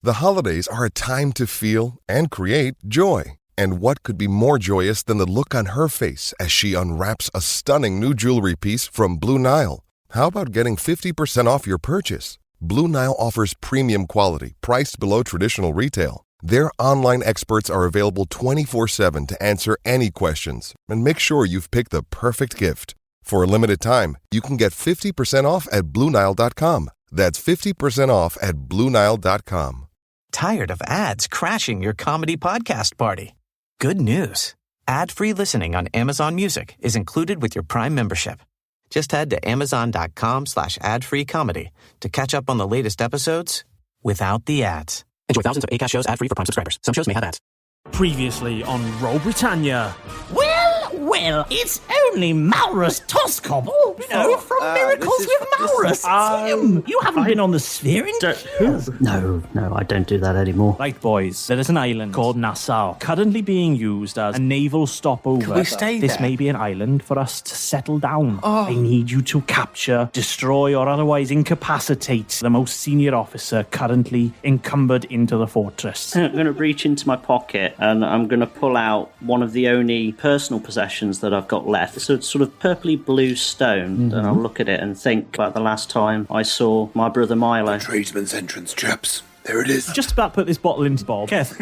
The holidays are a time to feel and create joy. And what could be more joyous than the look on her face as she unwraps a stunning new jewelry piece from Blue Nile? How about getting 50% off your purchase? Blue Nile offers premium quality, priced below traditional retail. Their online experts are available 24/7 to answer any questions and make sure you've picked the perfect gift. For a limited time, you can get 50% off at BlueNile.com. That's 50% off at BlueNile.com. Tired of ads crashing your comedy podcast party? Good news. Ad-free listening on Amazon Music is included with your Prime membership. Just head to amazon.com/ad-free comedy to catch up on the latest episodes without the ads. Enjoy thousands of Acast shows ad-free for Prime subscribers. Some shows may have ads. Previously on Roll Britannia. Well, it's only Malrus Toscobble, from Miracles with Malrus. It's him. You haven't been on the sphere in years. No, I don't do that anymore. Right, boys, there is an island called Nassau, currently being used as a naval stopover. Can we stay This there? may be an island for us to settle down. I need you to capture, destroy, or otherwise incapacitate the most senior officer currently encumbered into the fortress. I'm going to reach into my pocket and I'm going to pull out one of the only personal possessions that I've got left. So it's sort of purpley blue stone, and I'll look at it and think about the last time I saw my brother Milo. Tradesman's entrance, chaps. There it is. Just about put this bottle into Bob. Keth,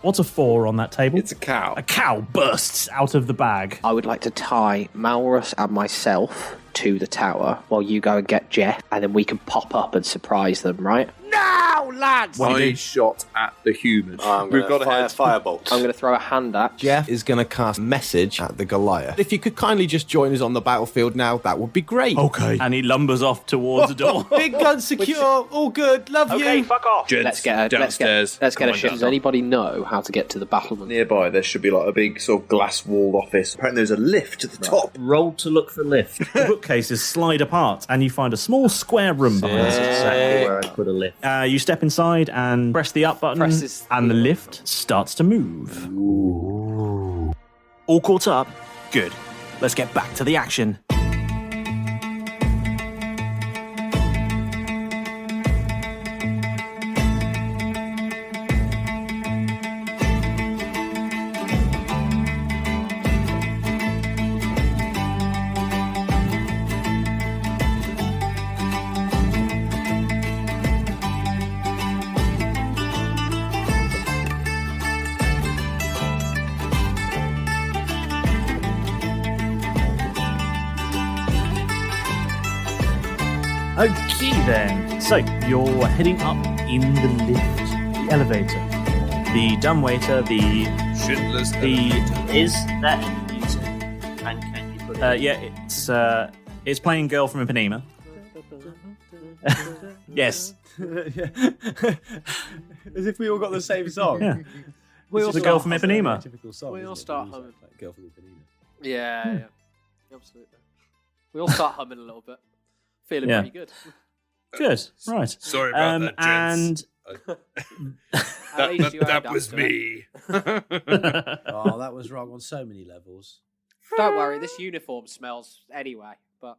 what's a 4 on that table? It's a cow. A cow bursts out of the bag. I would like to tie Malrus and myself to the tower while you go and get Jeff, and then we can pop up and surprise them, right? Now, lads! I shot at the human. We've got a firebolt. I'm going to throw a hand at Jeff is going to cast message at the Goliath. If you could kindly just join us on the battlefield now, that would be great. Okay. And he lumbers off towards the door. Big gun secure, all good, love you. Fuck off. Gents, Let's get a downstairs. Let's get Come a on, ship. down. Does anybody know how to get to the battlement? Nearby, there should be like a big sort of glass-walled office. Apparently there's a lift to the top. Roll to look for lift. The bookcases slide apart and you find a small square room behind That's it. exactly where I put a lift. You step inside and press the up button, Presses and the the- lift starts to move. All caught up? Good. Let's get back to the action. Okay then. So you're heading up in the lift, the elevator, the dumbwaiter, the Schindler's Is that any music? And can you put it? yeah, it's playing Girl from Ipanema. Yes. As if we all got the same song. Yeah. We The Girl from Ipanema. Typical song. We all start humming. Girl from Ipanema. Yeah, absolutely. We all start humming a little bit. Feeling Yeah. pretty good. Good. Right. Sorry about that, gents. At least you That owned was up to me. Oh, that was wrong on so many levels. Don't worry, this uniform smells anyway, but...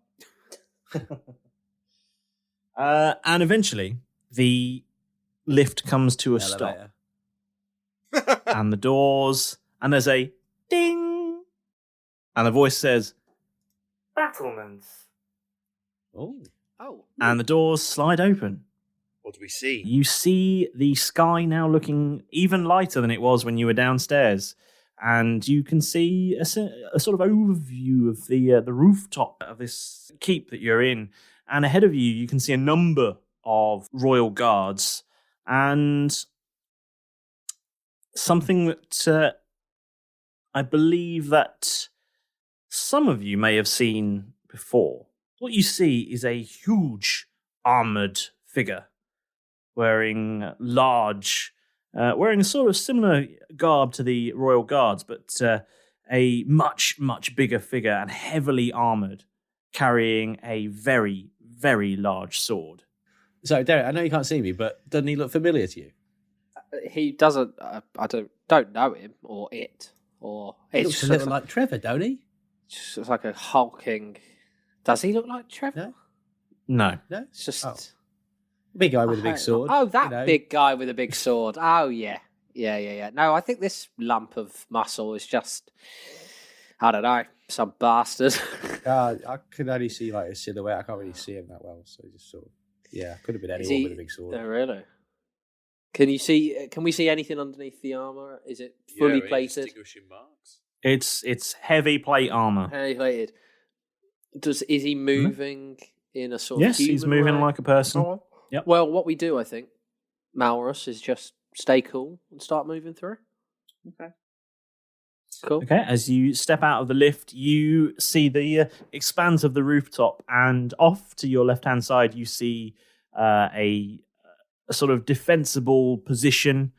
And eventually, the lift comes to a stop. And the doors, and there's a ding, and the voice says, "Battlements." Oh. And the doors slide open. What do we see? You see the sky now looking even lighter than it was when you were downstairs, and you can see a sort of overview of the rooftop of this keep that you're in. And ahead of you, you can see a number of royal guards, and something that I believe that some of you may have seen before. What you see is a huge armoured figure wearing wearing a sort of similar garb to the royal guards, but a much, much bigger figure and heavily armoured, carrying a very, very large sword. So, Derek, I know you can't see me, but doesn't he look familiar to you? He doesn't... I don't know him, or it, or... He It's looks a just little like Trevor, don't he? It's like a hulking... Does he look like Trevor? No. No. No? It's just... Oh. Big guy with a big sword. Oh, that big guy with a big sword. Oh, yeah. Yeah. No, I think this lump of muscle is just, I don't know, some bastard. I could only see like a silhouette. I can't really see him that well, so just sort of, could have been anyone with a big sword. Oh, really? Can we see anything underneath the armor? Is it fully plated? Distinguishing marks. It's heavy plate armor. Heavy plated. Is he moving in a sort of Yes, he's moving way? like a person. Oh. Yep. Well, what we do, I think, Malrus, is just stay cool and start moving through. Okay. Cool. Okay, as you step out of the lift, you see the expanse of the rooftop, and off to your left-hand side, you see a sort of defensible position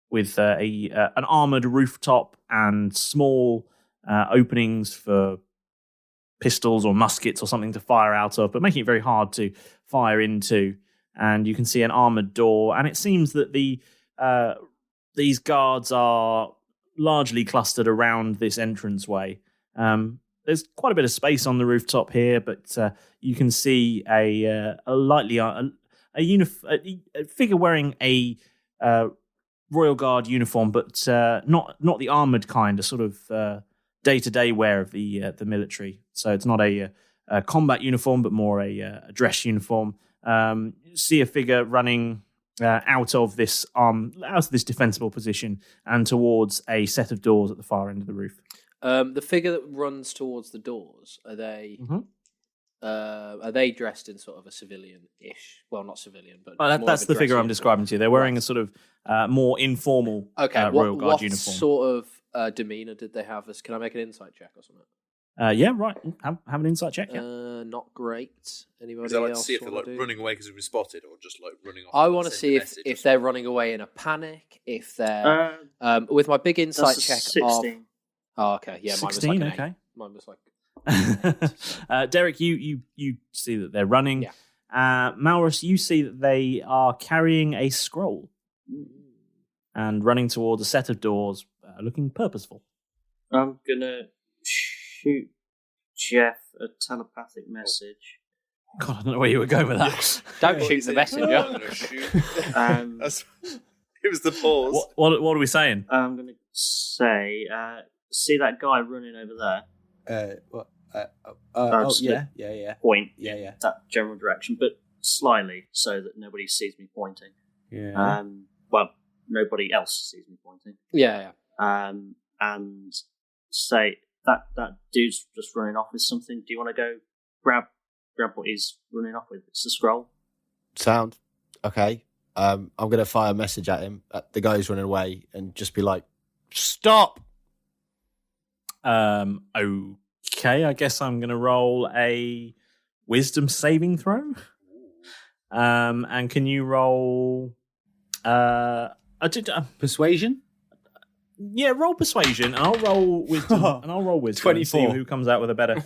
with an armored rooftop and small openings for pistols or muskets or something to fire out of, but making it very hard to fire into. And you can see an armored door, and it seems that these guards are largely clustered around this entranceway. There's quite a bit of space on the rooftop here, but you can see a figure wearing a Royal Guard uniform, but not the armored kind, a sort of day-to-day wear of the military. So it's not a combat uniform, but more a dress uniform. See a figure running out of this defensible position and towards a set of doors at the far end of the roof. The figure that runs towards the doors, are they dressed in sort of a civilian-ish? Well, not civilian, but that's the figure I'm describing to you. They're wearing a sort of more informal Royal Guard uniform. What sort of demeanour did they have? Can I make an insight check or something? Yeah, right. Have an insight check. Yeah. Not great. Anybody Is that like to else? see if they're like running away because they've been spotted, or just like running off? I want to see if they're running away in a panic. If they're with my big insight check 16. Oh, okay. Yeah, 16. Mine was like okay. Mine was like. Derek, you see that they're running. Yeah. Malrus, you see that they are carrying a scroll and running towards a set of doors, looking purposeful. I'm gonna shoot Jeff a telepathic message. God, I don't know where you were going with that. Don't shoot the messenger. It was the pause. What are we saying? I'm gonna say, see that guy running over there? What? Yeah. Point. Yeah. That general direction, but slyly so that nobody sees me pointing. Yeah. Well, nobody else sees me pointing. Yeah. And say that dude's just running off with something. Do you want to go grab what he's running off with? It's the scroll. Sound okay. I'm going to fire a message at him, at the guy who's running away, and just be like, "Stop." Okay, I guess I'm going to roll a wisdom saving throw. And can you roll persuasion? Yeah, roll persuasion, and I'll roll wisdom. 24. And see who comes out with a better.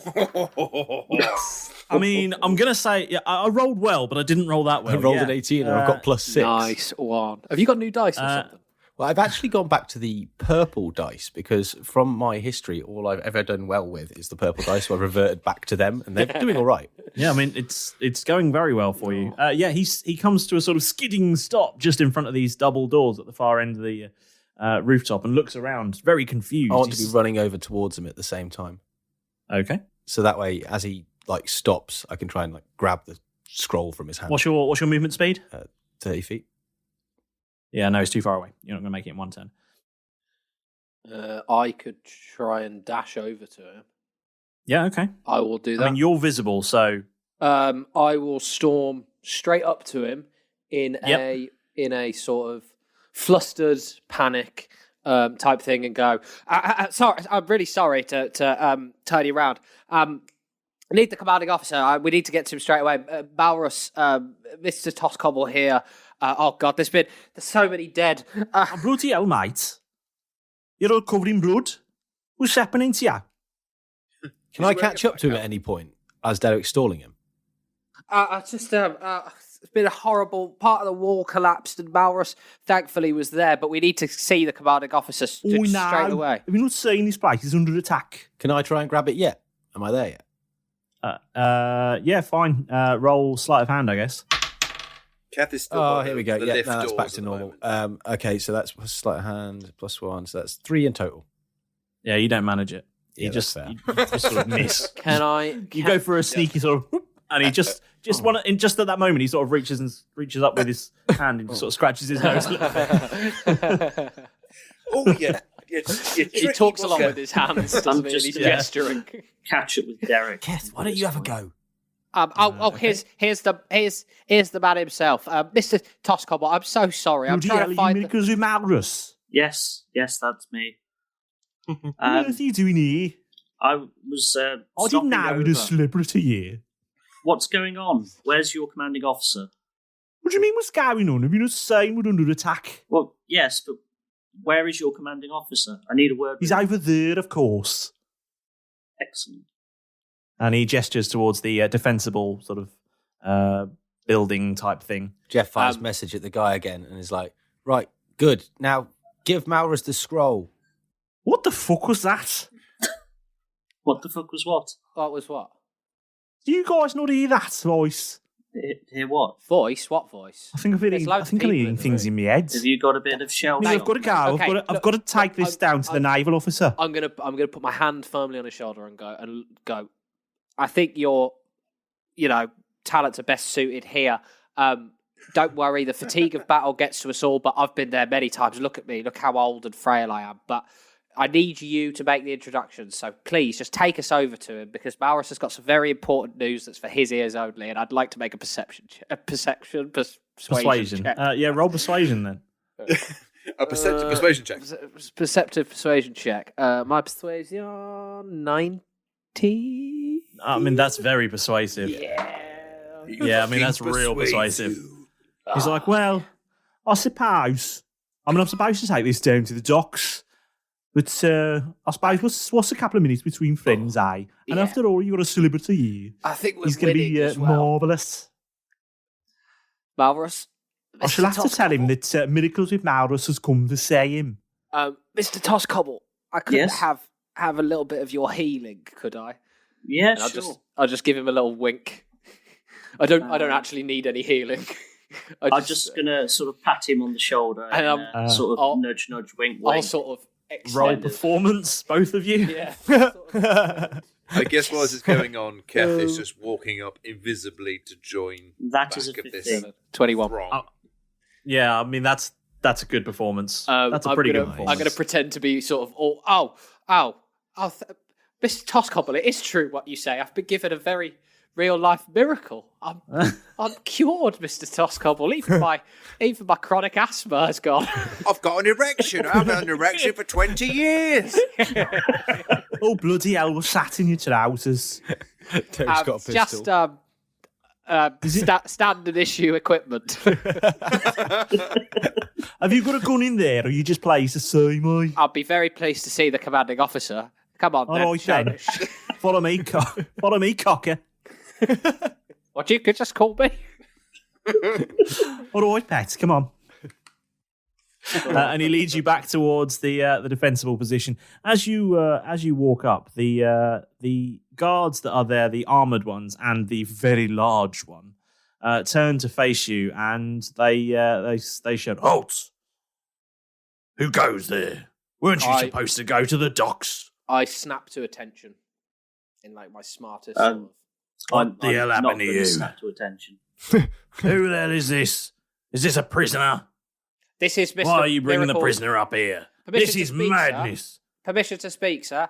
I mean, I'm gonna say I rolled well, but I didn't roll that well. I rolled an 18, and I've got +6. Nice one. Have you got new dice or something? Well, I've actually gone back to the purple dice because from my history, all I've ever done well with is the purple dice. So I reverted back to them, and they're doing all right. Yeah, I mean, it's going very well for you. Yeah, he comes to a sort of skidding stop just in front of these double doors at the far end of the rooftop and looks around, very confused. I want to be running over towards him at the same time. Okay. So that way, as he stops, I can try and grab the scroll from his hand. What's your movement speed? 30 feet. Yeah, no, it's too far away. You're not going to make it in one turn. I could try and dash over to him. Yeah, okay. I will do that. I mean, you're visible, so I will storm straight up to him in a sort of flustered panic type thing and go, sorry, I'm really sorry to turn you around. I need the commanding officer. We need to get to him straight away. Malrus, Mr. Toscobble here. Oh God, there's so many dead. Bloody hell, mate! You're all covered in blood. What's happening to you? Can I catch up to him at any point as Derek's stalling him? It's been a horrible part of the wall collapsed, and Malrus thankfully was there. But we need to see the commanding officer straight away. Have you not seen this place is under attack? Can I try and grab it yet? Am I there yet? Yeah, fine. Roll sleight of hand, I guess. Keth is still. Oh, here we go. The Yeah, lift no, that's doors back at to the normal. moment. Okay, so that's sleight of hand +1, so that's 3 in total. Yeah, you don't manage it. Yeah, You just that's you just sort of miss. You go for a sneaky sort of, whoop, and he just at that moment he sort of reaches up with his hand and just sort of scratches his nose. Oh yeah. He talks a lot with his hands, doesn't he? He's gesturing. Catch up with Derek. Keth, why don't you have a go? Here's the man himself, Mr. Toscobble. I'm so sorry. I'm trying to find because with Malrus. Yes, that's me. What are you doing here? I was. I didn't know the celebrity here. What's going on? Where's your commanding officer? What do you mean? What's going on? Have you not seen we're under attack? Well, yes, but where is your commanding officer? I need a word. He's over there, of course. Excellent. And he gestures towards the defensible sort of building type thing. Jeff fires a message at the guy again and is like, right, good. Now give Malrus the scroll. What the fuck was that? What the fuck was what? What was what? Do you guys not hear that voice? Hear what? Voice? What voice? I think I'm hearing things in my head. Have you got a bit of shell? I've got to go. Okay, I've got to take this down to the naval officer. I'm gonna put my hand firmly on his shoulder and go. I think your, talents are best suited here. Don't worry, the fatigue of battle gets to us all, but I've been there many times. Look at me, look how old and frail I am. But I need you to make the introduction, so please just take us over to him, because Malrus has got some very important news that's for his ears only, and I'd like to make a persuasion check. Roll persuasion then. A persuasion check. Perceptive persuasion check. My persuasion 90. I mean, that's very persuasive. Yeah, I mean, that's real persuasive. He's like, well, I suppose. I'm supposed to take this down to the docks. But I suppose, what's a couple of minutes between friends, eh? And after all, you got a celebrity here. I think we're He's going to be marvellous. Malrus? I shall have to tell him that Miracles with Malrus has come to see him. Mr. Toscobble, I could have a little bit of your healing, could I? Yeah, and sure. I'll just give him a little wink. I don't actually need any healing. I'm just gonna sort of pat him on the shoulder and sort of nudge, wink, wink. I'll sort of roll performance, both of you. Yeah. I guess while this is going on, Keth is just walking up invisibly to join. That is a 15. 21. Yeah, I mean that's a good performance. That's a pretty good performance. I'm going to pretend to be sort of Mr. Toscobble, it is true what you say. I've been given a very real life miracle. I'm cured, Mr. Toscobble. Even my chronic asthma has gone. I've got an erection. I've had an erection for 20 years. Oh bloody hell! We're sat in your trousers. Terry's got a pistol. Just standard issue equipment. Have you got a gun in there, or are you just pleased to see me? I'll be very pleased to see the commanding officer. Come on, all right, then. Follow me, cocker. What, you could just call me? All right, Pat, come on. And he leads you back towards the defensible position. As you walk up, the guards that are there, the armored ones and the very large one, turn to face you, and they shout, "Halt! Who goes there? Weren't you supposed to go to the docks?" I snap to attention in like my smartest sort of. What the hell happened to you? Snap to attention. Who the hell is this? Is this a prisoner? This is Mr. Why are you bringing Miracle. the prisoner up here? This is speak, madness. Sir. Permission to speak, sir.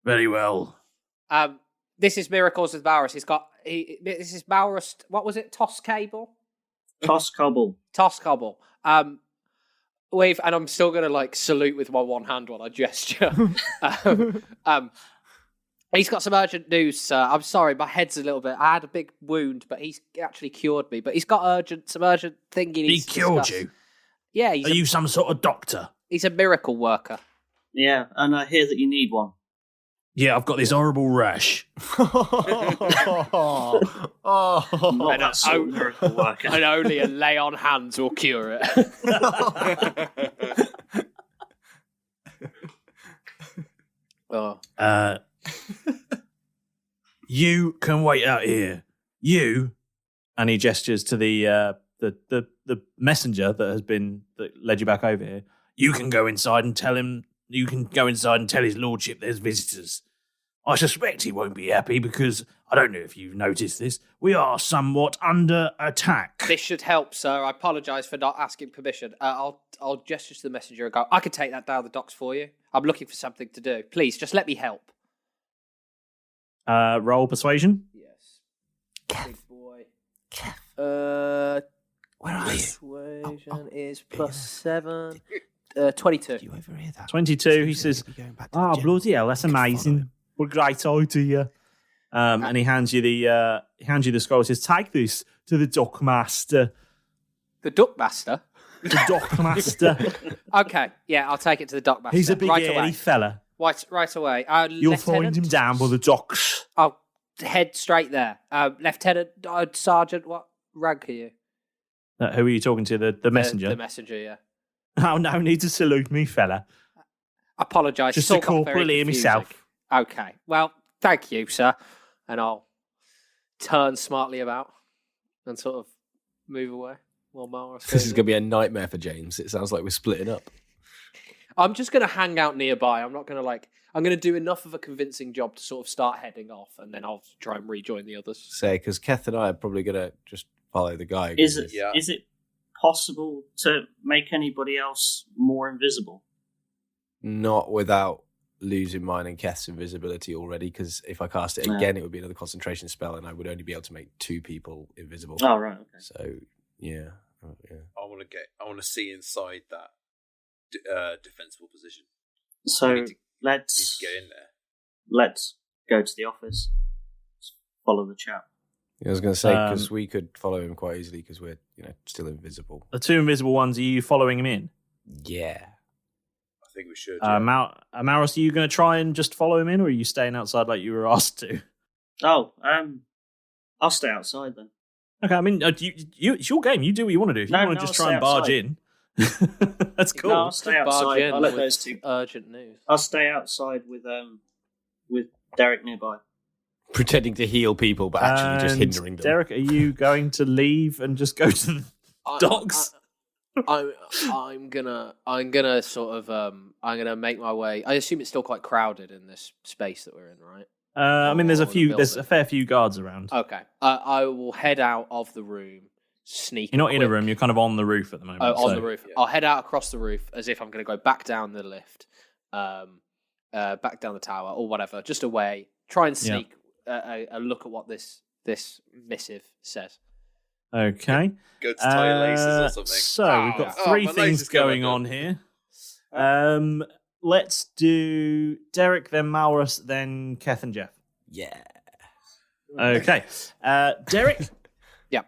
Very well. This is Miracles with Malrus. This is Malrus. What was it? Toscobble. Toscobble. Wave, and I'm still gonna like salute with my one hand while I gesture. He's got some urgent news, sir. I'm sorry, my head's a little bit. I had a big wound, but he's actually cured me. But he's got some urgent thing he needs to discuss. He cured you? Yeah. Are you some sort of doctor? He's a miracle worker. Yeah, and I hear that you need one. Yeah, I've got this horrible rash. Not that sort of miracle worker. And only a lay on hands will cure it. You can wait out here. You And he gestures to the messenger that led you back over here. You can go inside and tell him. You can go inside and tell his lordship there's visitors. I suspect he won't be happy because I don't know if you've noticed this. We are somewhat under attack. This should help, sir. I apologise for not asking permission. I'll gesture to the messenger and go, I can take that down the docks for you. I'm looking for something to do. Please, just let me help. Roll persuasion. Yes. Big boy. Keth. Where are you? Persuasion is +7. 22. Did you overhear that? 22. He says, bloody hell, that's amazing. What a great idea. And he hands you the scroll. He says, take this to the dockmaster. The dockmaster? The dockmaster. Okay, yeah, I'll take it to the dockmaster. He's a big hairy fella. Right away. You'll find him down by the docks. I'll head straight there. Lieutenant, Sergeant, what rank are you? Who are you talking to? The messenger? The messenger, yeah. Oh, no need to salute me, fella. Apologise. Just a corporal here myself. Okay, well, thank you, sir. And I'll turn smartly about and sort of move away while Malrus This is going to be a nightmare for James. It sounds like we're splitting up. I'm just going to hang out nearby. I'm not going to I'm going to do enough of a convincing job to sort of start heading off, and then I'll try and rejoin the others. Say, because Keth and I are probably going to just follow the guy. Is it possible to make anybody else more invisible? Not without losing mine and Keth's invisibility already, because if I cast it again, it would be another concentration spell, and I would only be able to make 2 people invisible. Oh, right, okay. So, yeah. I want to see inside that defensible position. So need to let's get in there. Let's go to the office. Follow the chap. I was going to say, because we could follow him quite easily because we're still invisible. The 2 invisible ones, are you following him in? Yeah. I think we should. Malrus, are you going to try and just follow him in, or are you staying outside like you were asked to? Oh, I'll stay outside then. Okay, I mean, it's your game. You do what you want to do. If you want to just try and barge in, that's cool. No, I'll stay outside. I'll let those 2. Urgent news. I'll stay outside with Derek nearby. Pretending to heal people, but actually just hindering them. Derek, are you going to leave and just go to the docks? I'm gonna sort of I'm gonna make my way. I assume it's still quite crowded in this space that we're in, right? I mean, there's a fair few guards around. Okay, I will head out of the room. Sneak. You're not in a room. You're kind of on the roof at the moment. On the roof. Yeah. I'll head out across the roof as if I'm going to go back down the lift, back down the tower or whatever, just away. Try and sneak a look at what this missive says. Okay. Go to tie your laces or something. So we've got 3 things going on here. Let's do Derek, then Malrus, then Keth and Jeff. Yeah. Okay. Derek? Yeah.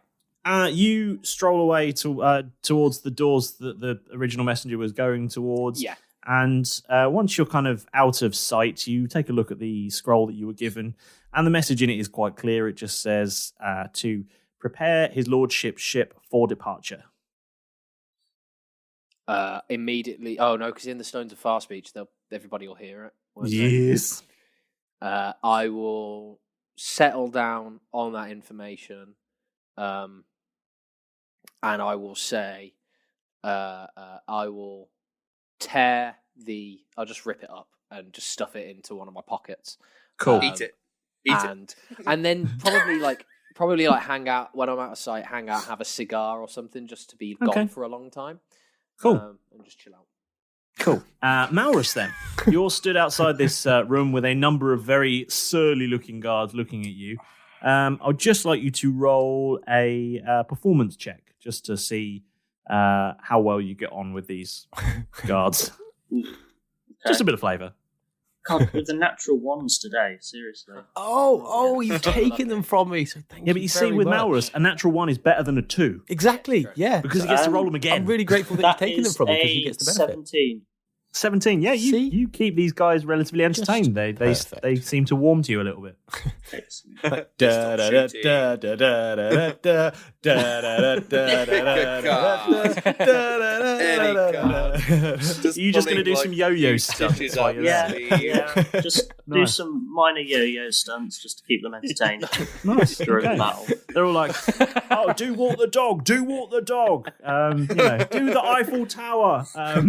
You stroll away towards the doors that the original messenger was going towards. Yeah. And once you're kind of out of sight, you take a look at the scroll that you were given, and the message in it is quite clear. It just says to prepare his lordship's ship for departure. Immediately. Oh no, because in the Stones of Far Speech, everybody will hear it. Yes. I will settle down on that information, and I will say, I will I'll just rip it up and just stuff it into one of my pockets. Cool. Eat it. And then probably hang out when I'm out of sight. Hang out, have a cigar or something, just to be gone for a long time. Cool. And just chill out. Cool. Malrus, then. You're stood outside this room with a number of very surly-looking guards looking at you. I'd just like you to roll a performance check just to see how well you get on with these guards. Okay. Just a bit of flavour. God, with the natural ones today, seriously. Oh, you've taken them from me. So thank you. Yeah, but you see, with Malrus, a natural 1 is better than a 2. Exactly, yeah. Because he gets to roll them again. I'm really grateful that you've taken them from me because he gets the benefit. 17. 17, yeah, you keep these guys relatively entertained. They seem to warm to you a little bit. You're just going to do some yo-yo stuff. Just do some minor yo-yo stunts just to keep them entertained. Nice. During Okay. the battle. They're all like, "Oh, do walk the dog! Do walk the dog! Do the Eiffel Tower!" All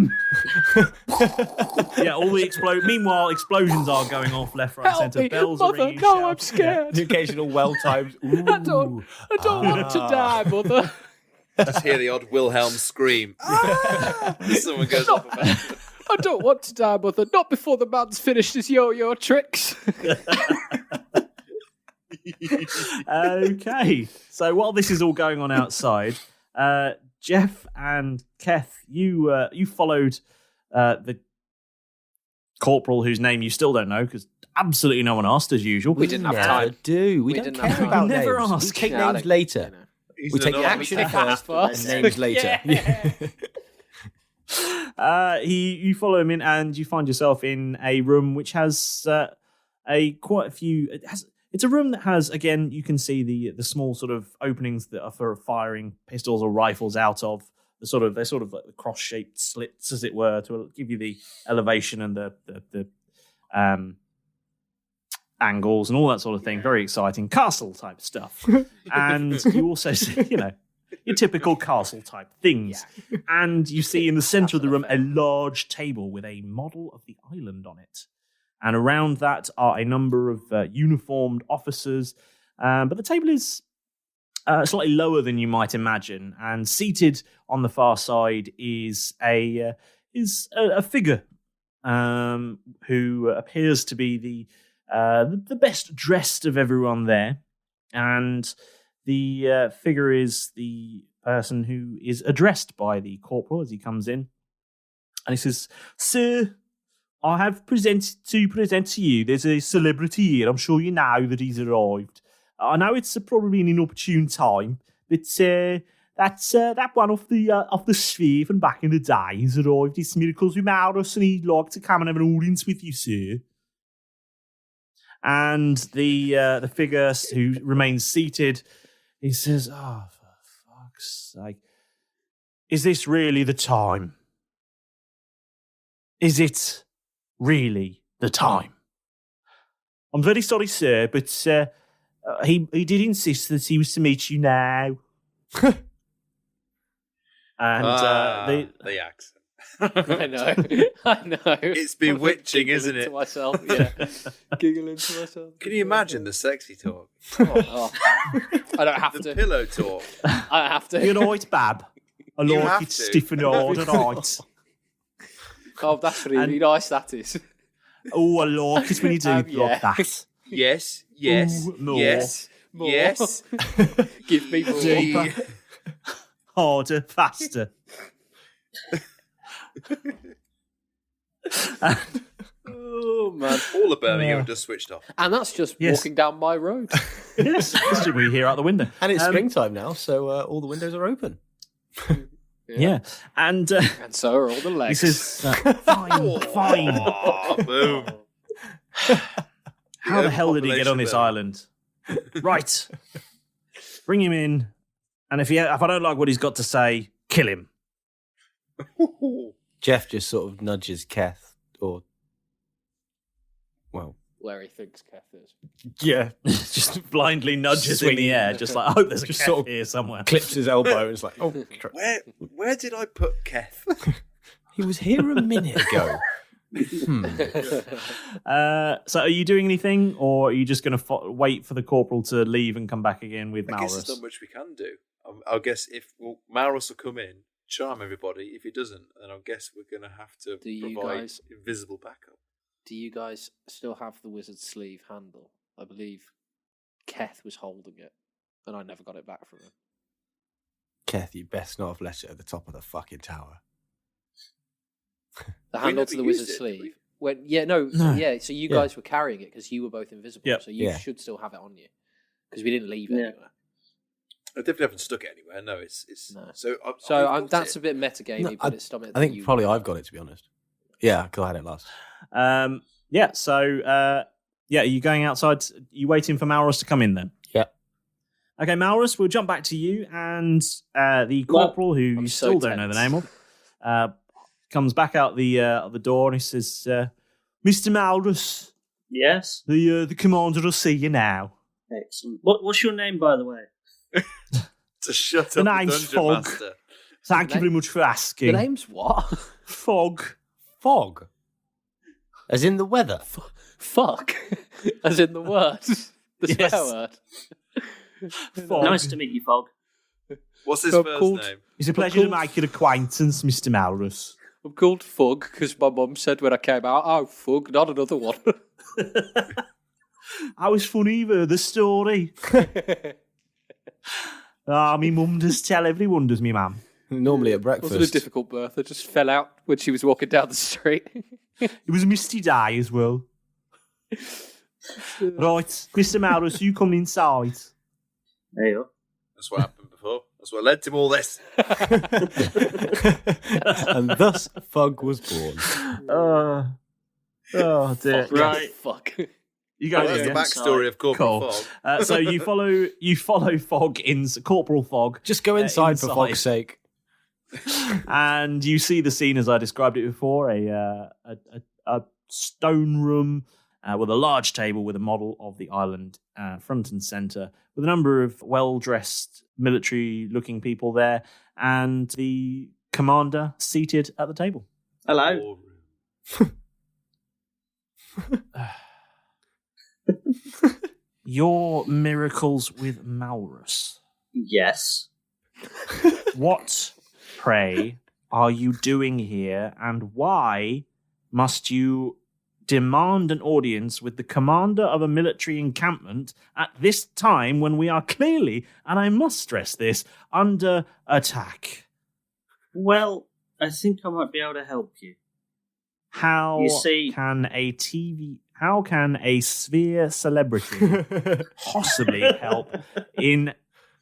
the Meanwhile, explosions are going off left, right, centre. Bells are ringing. No, I'm scared. The occasional well-timed. I don't want to die, mother. Just hear the odd Wilhelm scream. Someone goes off about it. I don't want to die, mother. Not before the man's finished his yo-yo tricks. Okay, so while this is all going on outside, Jeff and Keth, you followed the corporal whose name you still don't know because absolutely no one asked as usual. We didn't have time. We don't care about names. Never ask. We take names later. We take the action first and names later. You follow him in, and you find yourself in a room which has quite a few. It's a room that has, again, you can see the small sort of openings that are for firing pistols or rifles out of. They're sort of like the cross-shaped slits, as it were, to give you the elevation and the angles and all that sort of thing. Very exciting castle type stuff. And you also see, your typical castle type things. Yeah. And you see in the center of the room a large table with a model of the island on it. And around that are a number of uniformed officers. But the table is slightly lower than you might imagine. And seated on the far side is a figure who appears to be the best dressed of everyone there. And the figure is the person who is addressed by the corporal as he comes in. And he says, "Sir, I have present to you. There's a celebrity here. I'm sure you know that he's arrived. I know it's probably an inopportune time, but that's that one off the sphere from back in the day. He's arrived. It's Miracles with Malrus, and he'd like to come and have an audience with you, sir." And the figure who remains seated, he says, "Oh, for fuck's sake, is this really the time? Is it really the time? I'm very sorry, sir, but he did insist that he was to meet you now." And the accent. I know. It's bewitching, isn't it? To myself, yeah. Giggling to myself. Can you imagine the sexy talk? Oh. I don't have the to. Pillow talk. I have to. You know it, Bab. I You like have it to. stiff and hard and right. Oh, that's really nice, that is. Oh, I like it when you do like that. Yes. Ooh, more. Yes. More. Yes. Give me more. Deeper. Harder, faster. Oh, man. All of Birmingham just switched off. And that's just walking down my road. Yes, that's what we hear out the window. And it's springtime now, so all the windows are open. Yeah. And so are all the legs. He says, fine. Oh, boom. How the hell did he get on this island? Right. Bring him in. And if I don't like what he's got to say, kill him. Jeff just sort of nudges Keth, where he thinks Keth is. Yeah. Just blindly nudges in the air, just like, I hope there's a Keth sort of here somewhere. Clips his elbow and is like, oh. Where did I put Keth? He was here a minute ago. So are you doing anything, or are you just going to wait for the corporal to leave and come back again with Malrus? I guess there's not much we can do. I guess Malrus will come in, charm everybody. If he doesn't, then I guess we're going to have to provide invisible backup. Do you guys still have the wizard's sleeve handle? I believe Keth was holding it, and I never got it back from him. Keth, you best not have left it at the top of the fucking tower. The handle to the wizard's sleeve. So you guys were carrying it because you were both invisible. Yep. So you should still have it on you because we didn't leave it anywhere. I definitely haven't stuck it anywhere. No, it's no. So that's a bit metagamey, but it's something. I think probably I've got it, to be honest. Yeah, because I had it last. Are you going outside? Are you waiting for Malrus to come in then? Yeah. Okay, Malrus, we'll jump back to you and the corporal, who you still don't know the name of, comes back out the door and he says, Mr. Malrus. Yes? The commander will see you now. Excellent. What's your name, by the way? To shut The up name's the dungeon Fog. master. Thank you very much for asking. The name's what? Fog. Fog? As in the weather? Fuck. As in the word. The Yes. swear word. Fog. Nice to meet you, Fog. What's his So first called- name? It's a pleasure to make your acquaintance, Mr. Malrus. I'm called Fug because my mum said when I came out, oh, Fug, not another one. I was funny, you've heard the story. Me mum does tell everyone, does me mum? Normally at It breakfast. wasn't a difficult birth. I just fell out when she was walking down the street. It was a misty day as well. Right, Mr. Malrus, you come inside. There you are. That's what happened before. That's what led to all this. And thus Fog was born. Oh dear. Right. Fuck. You go. Well, that's the yeah. backstory of Corporal Cool. Fog. So you follow Fog in Corporal Fog. Just go inside for Fog's sake. And you see the scene as I described it before, a stone room with a large table with a model of the island front and centre, with a number of well-dressed military-looking people there, and the commander seated at the table. Hello. Your miracles with Malrus. Yes. What, pray, are you doing here, and why must you demand an audience with the commander of a military encampment at this time when we are clearly, and I must stress this, under attack? Well, I think I might be able to help you. How You see- can a sphere celebrity possibly help in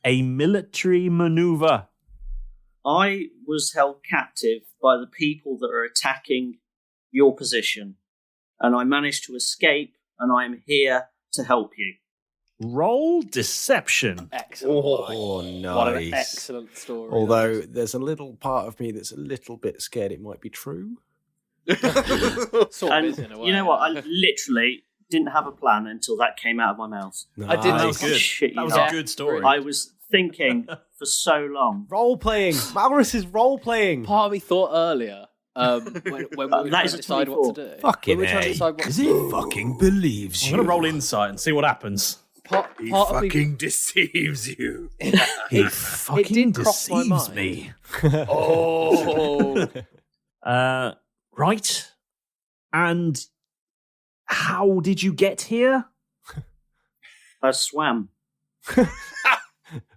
a military maneuver? I was held captive by the people that are attacking your position, and I managed to escape, and I am here to help you. Roll deception. Excellent. Oh, nice. What an excellent story. Although there's a little part of me that's a little bit scared it might be true. Sort of And is in a way. you know what? I literally didn't have a plan until that came out of my mouth. I did That know was good. Shit, That you was know. a good story. I was thinking for so long. Role playing. Malrus is role playing. Part of me thought earlier, when we were That trying is to a decide what to 24. do. Fucking when we were trying to A. decide what Because to he do. fucking believes I'm you. going to roll insight and see what happens. Part He of me, fucking deceives you. He fucking did cross my deceives mind. me. Oh. Right. And how did you get here? I swam.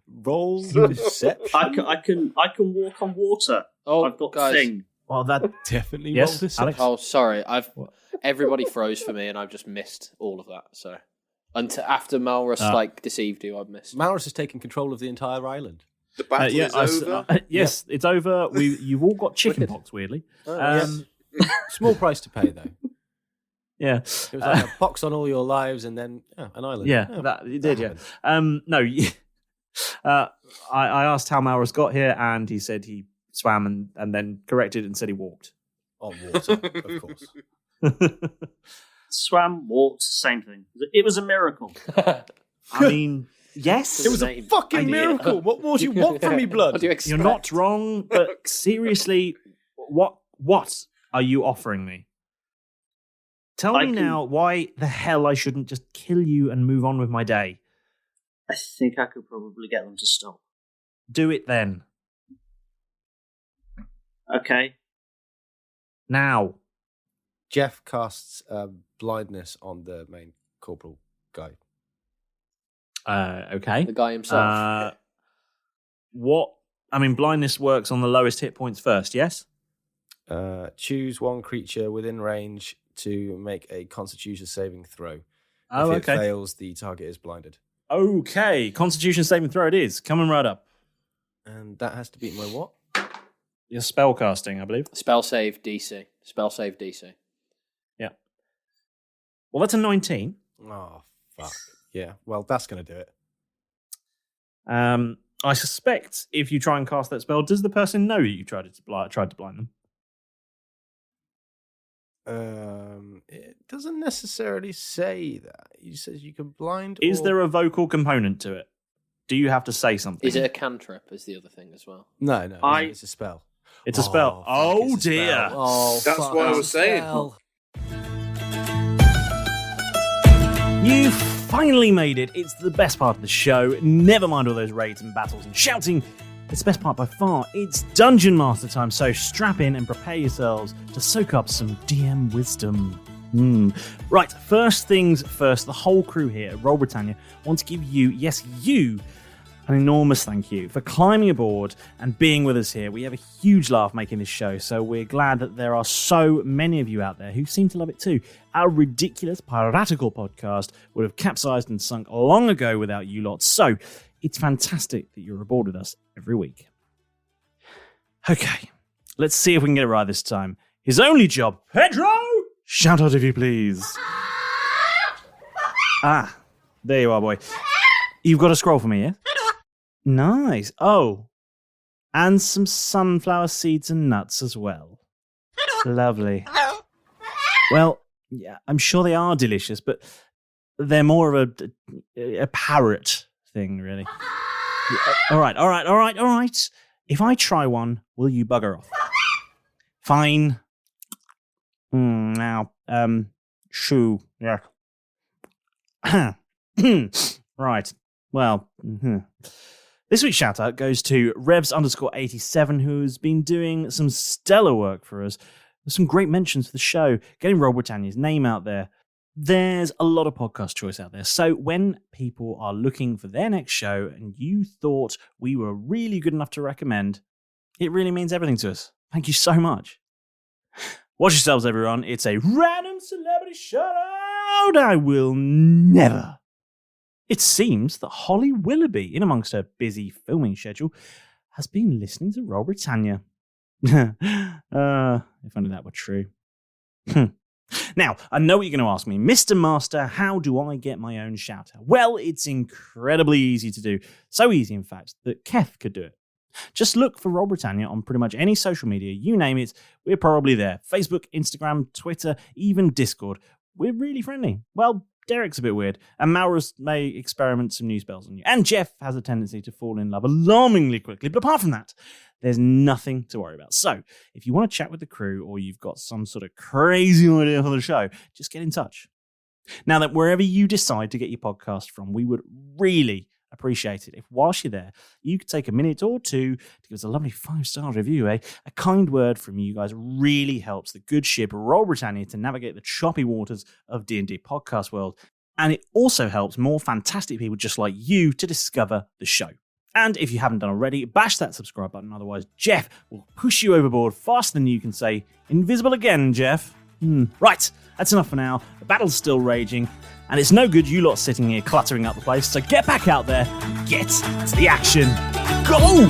Roll deception. I can walk on water. Oh, I've got guys. thing. Well, that Definitely Yes, roll deception. Alex? Oh, sorry. Everybody froze for me, and I've just missed all of that. So, until after Malrus deceived you, I've missed. Malrus has taken control of the entire island. The battle is over. yes, it's over. You've all got chickenpox, weirdly. Yes. Small price to pay, though. Yeah. It was like a pox on all your lives and then an island. Yeah, Oh, that you did. that Yeah. happened. No. I asked how Malrus got here, and he said he swam and then corrected and said he walked. On water, of course. Swam, walked, same thing. It was a miracle. I mean, yes, It was a fucking miracle. What more do you want from me, blood? What do you expect? You're not wrong, but seriously, what are you offering me? Tell me now why the hell I shouldn't just kill you and move on with my day. I think I could probably get them to stop. Do it then. Okay. Now. Jeff casts blindness on the main corporal guy. Okay. The guy himself. Blindness works on the lowest hit points first, yes? Choose one creature within range to make a Constitution saving throw. Oh, if okay. it fails, the target is blinded. Okay. Constitution saving throw it is. Coming right up. And that has to beat my what? Your spell casting, I believe. Spell save DC. Spell save DC. Yeah. Well, that's a 19. Oh, fuck. Yeah, well, that's going to do it. I suspect if you try and cast that spell, does the person know that you tried to blind them? It doesn't necessarily say that. It says you can blind. Is there a vocal component to it? Do you have to say something? Is it a cantrip? Is the other thing as well? No, it's a spell. It's a spell. Oh dear! Oh, that's what I was saying. You finally made it. It's the best part of the show. Never mind all those raids and battles and shouting. It's the best part by far. It's Dungeon Master time, so strap in and prepare yourselves to soak up some DM wisdom. Right, first things first, the whole crew here at Roll Britannia want to give you, yes, you, an enormous thank you for climbing aboard and being with us here. We have a huge laugh making this show, so we're glad that there are so many of you out there who seem to love it too. Our ridiculous piratical podcast would have capsized and sunk long ago without you lot, so it's fantastic that you're aboard with us every week. Okay, let's see if we can get it right this time. His only job, Pedro! Shout out if you please. Ah, there you are, boy. You've got a scroll for me, yeah? Nice. Oh, and some sunflower seeds and nuts as well. Lovely. Well, yeah, I'm sure they are delicious, but they're more of a parrot thing, really. All right. If I try one, will you bugger off? Fine. Now, shoo. Yeah. Right. Well, This week's shout out goes to Revs_87, who's been doing some stellar work for us. There's some great mentions for the show, getting Roll Britannia's name out there. There's a lot of podcast choice out there. So when people are looking for their next show and you thought we were really good enough to recommend, it really means everything to us. Thank you so much. Watch yourselves, everyone. It's a random celebrity shout-out. I will never. It seems that Holly Willoughby, in amongst her busy filming schedule, has been listening to Roll Britannia. If only that were true. Now, I know what you're going to ask me. Mr. Master, how do I get my own shout-out? Well, it's incredibly easy to do. So easy, in fact, that Keth could do it. Just look for Roll Britannia on pretty much any social media. You name it, we're probably there. Facebook, Instagram, Twitter, even Discord. We're really friendly. Well, Derek's a bit weird, and Malrus may experiment some new spells on you. And Jeff has a tendency to fall in love alarmingly quickly. But apart from that, there's nothing to worry about. So, if you want to chat with the crew or you've got some sort of crazy idea for the show, just get in touch. Now, that wherever you decide to get your podcast from, we would really appreciate it if whilst you're there, you could take a minute or two to give us a lovely 5-star review. A kind word from you guys really helps the good ship Roll Britannia to navigate the choppy waters of D&D podcast world. And it also helps more fantastic people just like you to discover the show. And if you haven't done already, bash that subscribe button. Otherwise, Jeff will push you overboard faster than you can say, invisible again, Jeff. Right, that's enough for now. The battle's still raging, and it's no good you lot sitting here cluttering up the place, so get back out there and get to the action. Go!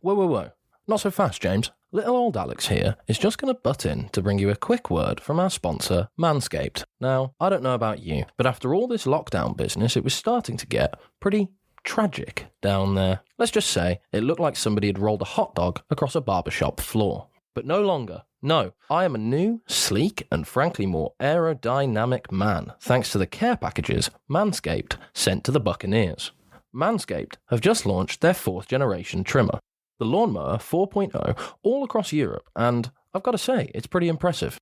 Whoa. Not so fast, James. Little old Alex here is just going to butt in to bring you a quick word from our sponsor, Manscaped. Now, I don't know about you, but after all this lockdown business, it was starting to get pretty tragic down there. Let's just say it looked like somebody had rolled a hot dog across a barbershop floor. But no longer. No, I am a new, sleek, and frankly more aerodynamic man, thanks to the care packages Manscaped sent to the Buccaneers. Manscaped have just launched their 4th generation trimmer, the Lawnmower 4.0, all across Europe, and I've got to say, it's pretty impressive.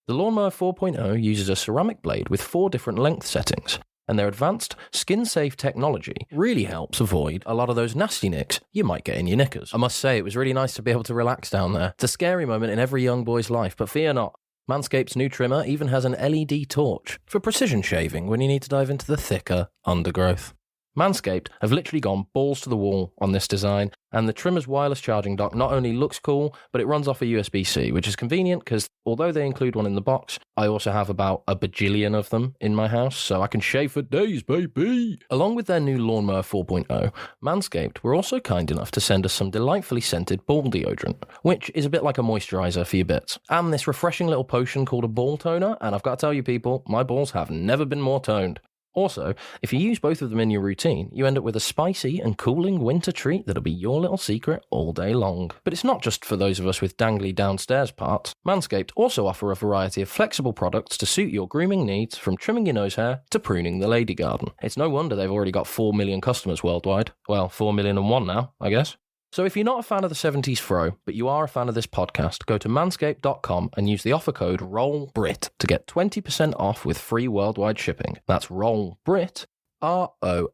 The Lawnmower 4.0 uses a ceramic blade with 4 different length settings, and their advanced skin-safe technology really helps avoid a lot of those nasty nicks you might get in your knickers. I must say, it was really nice to be able to relax down there. It's a scary moment in every young boy's life, but fear not. Manscaped's new trimmer even has an LED torch for precision shaving when you need to dive into the thicker undergrowth. Manscaped have literally gone balls to the wall on this design, and the trimmer's wireless charging dock not only looks cool, but it runs off a USB-C, which is convenient because although they include one in the box, I also have about a bajillion of them in my house, so I can shave for days, baby! Along with their new Lawnmower 4.0, Manscaped were also kind enough to send us some delightfully scented ball deodorant, which is a bit like a moisturizer for your bits, and this refreshing little potion called a ball toner, and I've got to tell you people, my balls have never been more toned. Also, if you use both of them in your routine, you end up with a spicy and cooling winter treat that'll be your little secret all day long. But it's not just for those of us with dangly downstairs parts. Manscaped also offer a variety of flexible products to suit your grooming needs, from trimming your nose hair to pruning the lady garden. It's no wonder they've already got 4 million customers worldwide. Well, 4,000,001 now, I guess. So if you're not a fan of the 70s fro, but you are a fan of this podcast, go to manscaped.com and use the offer code ROLLBRIT to get 20% off with free worldwide shipping. That's ROLLBRIT, ROLLBRIT,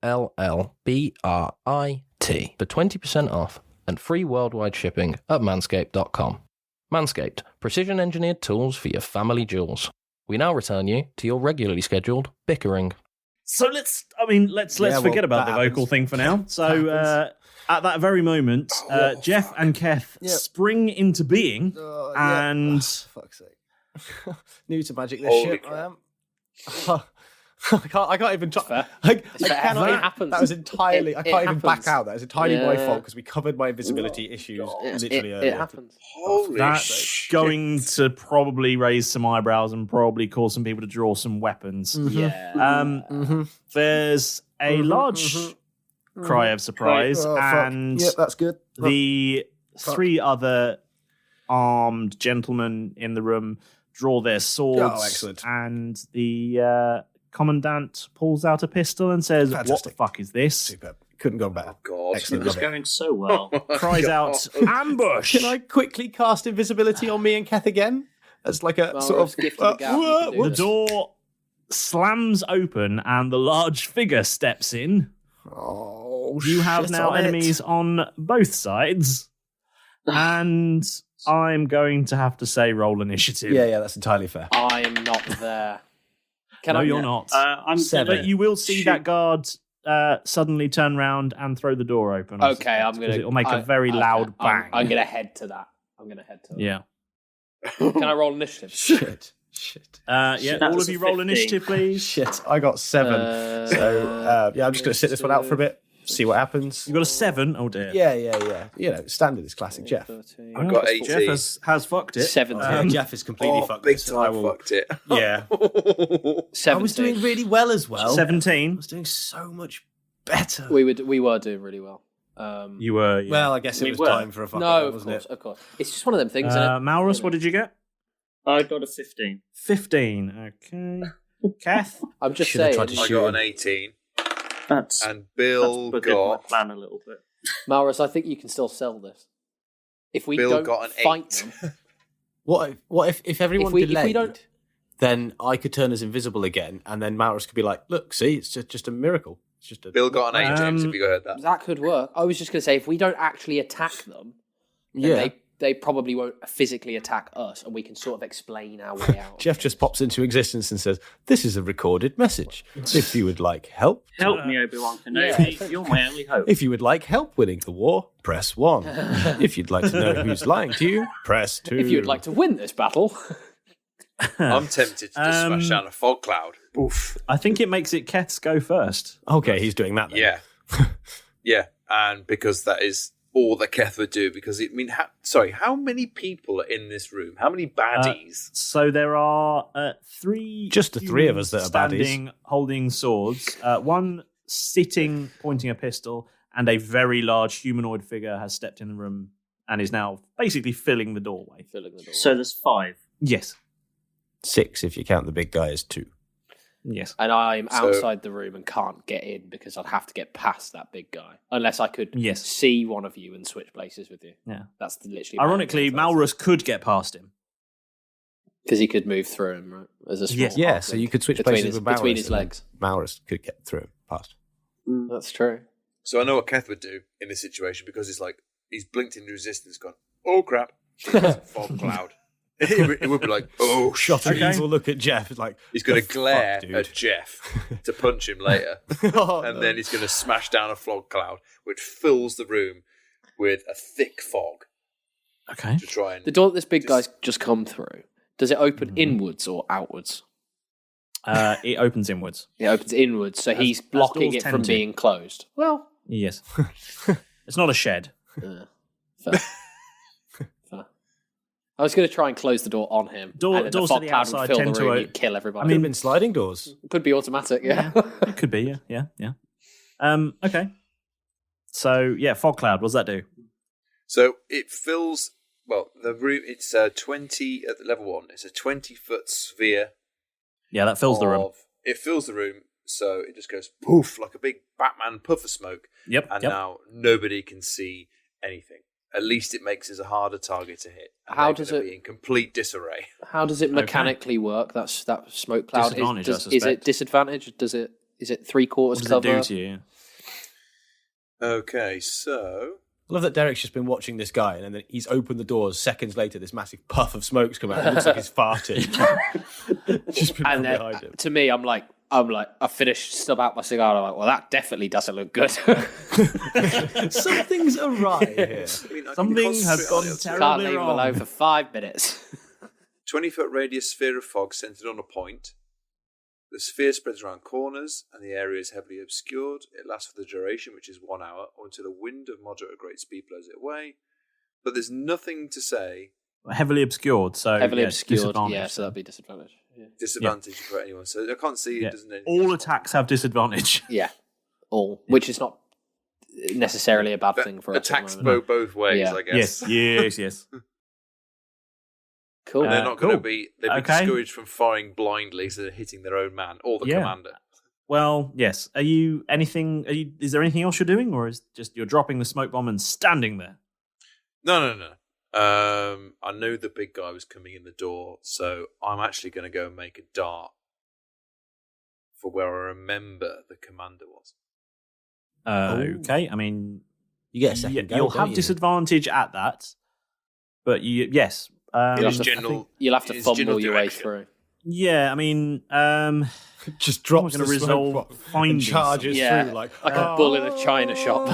for 20% off and free worldwide shipping at manscaped.com. Manscaped, precision-engineered tools for your family jewels. We now return you to your regularly scheduled bickering. So let's forget about the vocal thing for now. So at that very moment, Jeff and Keth spring into being, and fuck's sake, new to magic this shit. I am. I can't even try. I cannot. That was entirely. I can't even back out. That was entirely my fault because we covered my invisibility issues literally earlier. It happens. That's going to probably raise some eyebrows and probably cause some people to draw some weapons. Yeah. There's a large cry of surprise, and that's good. The three other armed gentlemen in the room draw their swords. Oh, excellent. And the commandant pulls out a pistol and says, Fantastic. "What the fuck is this?" Superb. Couldn't go better. Oh, God. Excellent. It's going so well. Cries out, "Ambush!" Can I quickly cast invisibility on me and Keth again? As like a sort of gift of the gab, you can do The this. door slams open and the large figure steps in. Oh, You have shit now on it. enemies on both sides. And I'm going to have to say roll initiative. Yeah, that's entirely fair. I am not there. No, you're not. I'm But you will see that guard suddenly turn round and throw the door open. I Okay, suspect, I'm gonna. 'cause it'll make a very loud bang. I'm gonna head to that. Yeah. Can I roll initiative? Shit. Yeah, That all was of a you roll 15. initiative, please. Shit, I got 7. So I'm just going to sit this one out for a bit, see what happens. You got a 7? Oh dear. Yeah. You know, standard is classic Jeff. I got 18. Jeff has fucked it. 17. Jeff is completely fucked. Big this, and I time will- fucked it. Yeah. 17. I was doing really well as well. 17. I was doing so much better. We were doing really well. You were. Yeah. Well, I guess it was time for a fuck No, up, wasn't of course. It's just one of them things, isn't it? Malrus, what did you get? I got a 15. 15. Okay. Kath? I'm just Should've saying. tried to I got an 18. That's And Bill that's my got... plan a little bit. Malrus, I think you can still sell this. If we Bill don't got an fight 8. them, What if everyone If we delayed, don't- then I could turn as invisible again, and then Malrus could be like, look, see, it's just a miracle. It's just a... Bill got an 8, James, if you heard that. that could work. I was just going to say, if we don't actually attack them, then they probably won't physically attack us, and we can sort of explain our way out. Jeff just pops into existence and says, this is a recorded message. If you would like help... Help me, Obi-Wan Kenobi. You're my only hope. If you would like help winning the war, press 1. If you'd like to know who's lying to you, press 2. If you'd like to win this battle, I'm tempted to just smash down a fog cloud. Oof. I think it makes it Keth's go first. Okay, he's doing that then. Yeah. Yeah, and because that is all that Keth would do, because how many people are in this room? How many baddies? So there are 3. Just the 3 of us that are baddies. standing, holding swords. One sitting, pointing a pistol, and a very large humanoid figure has stepped in the room and is now basically filling the doorway. So there's 5. Yes. 6 if you count the big guy as 2. Yes. and I'm outside the room and can't get in because I'd have to get past that big guy. Unless I could see one of you and switch places with you. Yeah. That's literally... Ironically, Malrus could get past him. Because he could move through him, right? As a small Yeah, so you could switch places with Malrus. between his legs. Malrus could get through him past. That's true. So I know what Keth would do in this situation, because he's blinked into resistance, gone, oh crap, fog cloud. It would be like, oh, shot an evil look at Jeff. It's like, he's going to "The glare fuck, dude?" at Jeff to punch him later. Then he's going to smash down a fog cloud, which fills the room with a thick fog. Okay. To try and The door that this big guy's just come through, does it open inwards or outwards? It opens inwards. It opens inwards, so he's blocking doors it from tend to. being closed. Well, Yes. It's not a shed. fair. I was going to try and close the door on him. Doors and the to fog the cloud outside would fill tend the to room, o- you'd kill everybody. Could have been sliding doors. Could be automatic, yeah. It could be, yeah. Okay. So, fog cloud, what does that do? So it fills, the room, it's 20, at level 1, it's a 20-foot sphere. Yeah, that fills the room. It fills the room, so it just goes poof, like a big Batman puff of smoke. Yep. And now nobody can see anything. At least it makes us a harder target to hit. How does it be in complete disarray? How does it mechanically work? That smoke cloud Disadvantage, is it disadvantage? Is it 3/4 What does cover? it do to you? Okay, so I love that Derek's just been watching this guy, and then he's opened the doors. Seconds later, this massive puff of smoke's come out. It looks like he's farted. Just been And behind him. to me, I'm like, I finished, stub out my cigar. I'm like, well, that definitely doesn't look good. Something's awry here. Something has gone Can't terribly leave him wrong. alone for 5 minutes. 20-foot radius sphere of fog centered on a point. The sphere spreads around corners, and the area is heavily obscured. It lasts for the duration, which is 1 hour, or until a wind of moderate or great speed blows it away. But there's nothing to say. Heavily obscured, so Heavily yes, obscured, disadvantage. yeah, so that'd be disadvantage. Yeah. Disadvantage for anyone. So I can't see. It doesn't. All attacks have disadvantage. Yeah, which is not necessarily a bad thing for us. Attacks both ways, Yeah. I guess. Yes. Cool. And they're not going to Cool. be. They'll be discouraged from firing blindly, so they're hitting their own man or the commander. Well, yes. Is there anything else you're doing, or is just you're dropping the smoke bomb and standing there? No. I know the big guy was coming in the door, so I'm actually going to go and make a dart for where I remember the commander was. Okay. I mean, You get a second go, you'll don't have you? disadvantage at that, but yes. You'll have to fumble your way through. Yeah, I mean, just drops going to the smoke resolve bomb finding and charges Yeah, through like a bull in a china shop.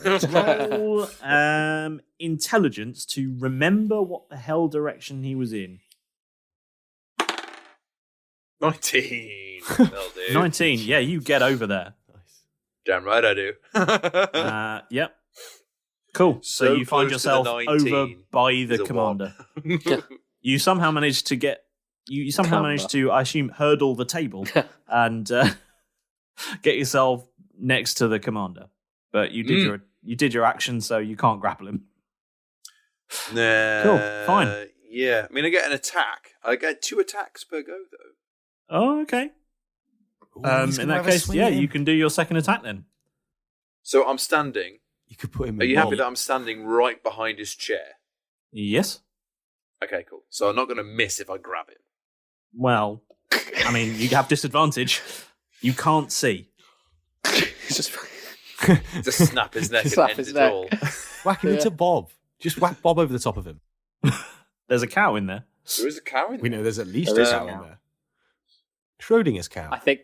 Roll intelligence to remember what the hell direction he was in. 19. That'll do. 19. Yeah, you get over there. Damn right I do. Yep. Cool. So you find close to the yourself 19 over by the is a commander. You somehow managed to get. You somehow managed to, I assume, hurdle the table and get yourself next to the commander. But you did your action, so you can't grapple him. Nah. Cool. Fine. Yeah. I mean, I get an attack. I get 2 attacks per go, though. Oh, okay. In that case, you can do your second attack then. So I'm standing. You could put him. Are you happy that I'm standing right behind his chair? Yes. Okay, cool. So I'm not going to miss if I grab him. Well, I mean, you have disadvantage. You can't see. Just snap his neck Slap and his end it neck. all. Whack him into Bob. Just whack Bob over the top of him. There's a cow in there. There is a cow in there. We know there's at least There a is a cow in cow. there. Schrodinger's cow. I think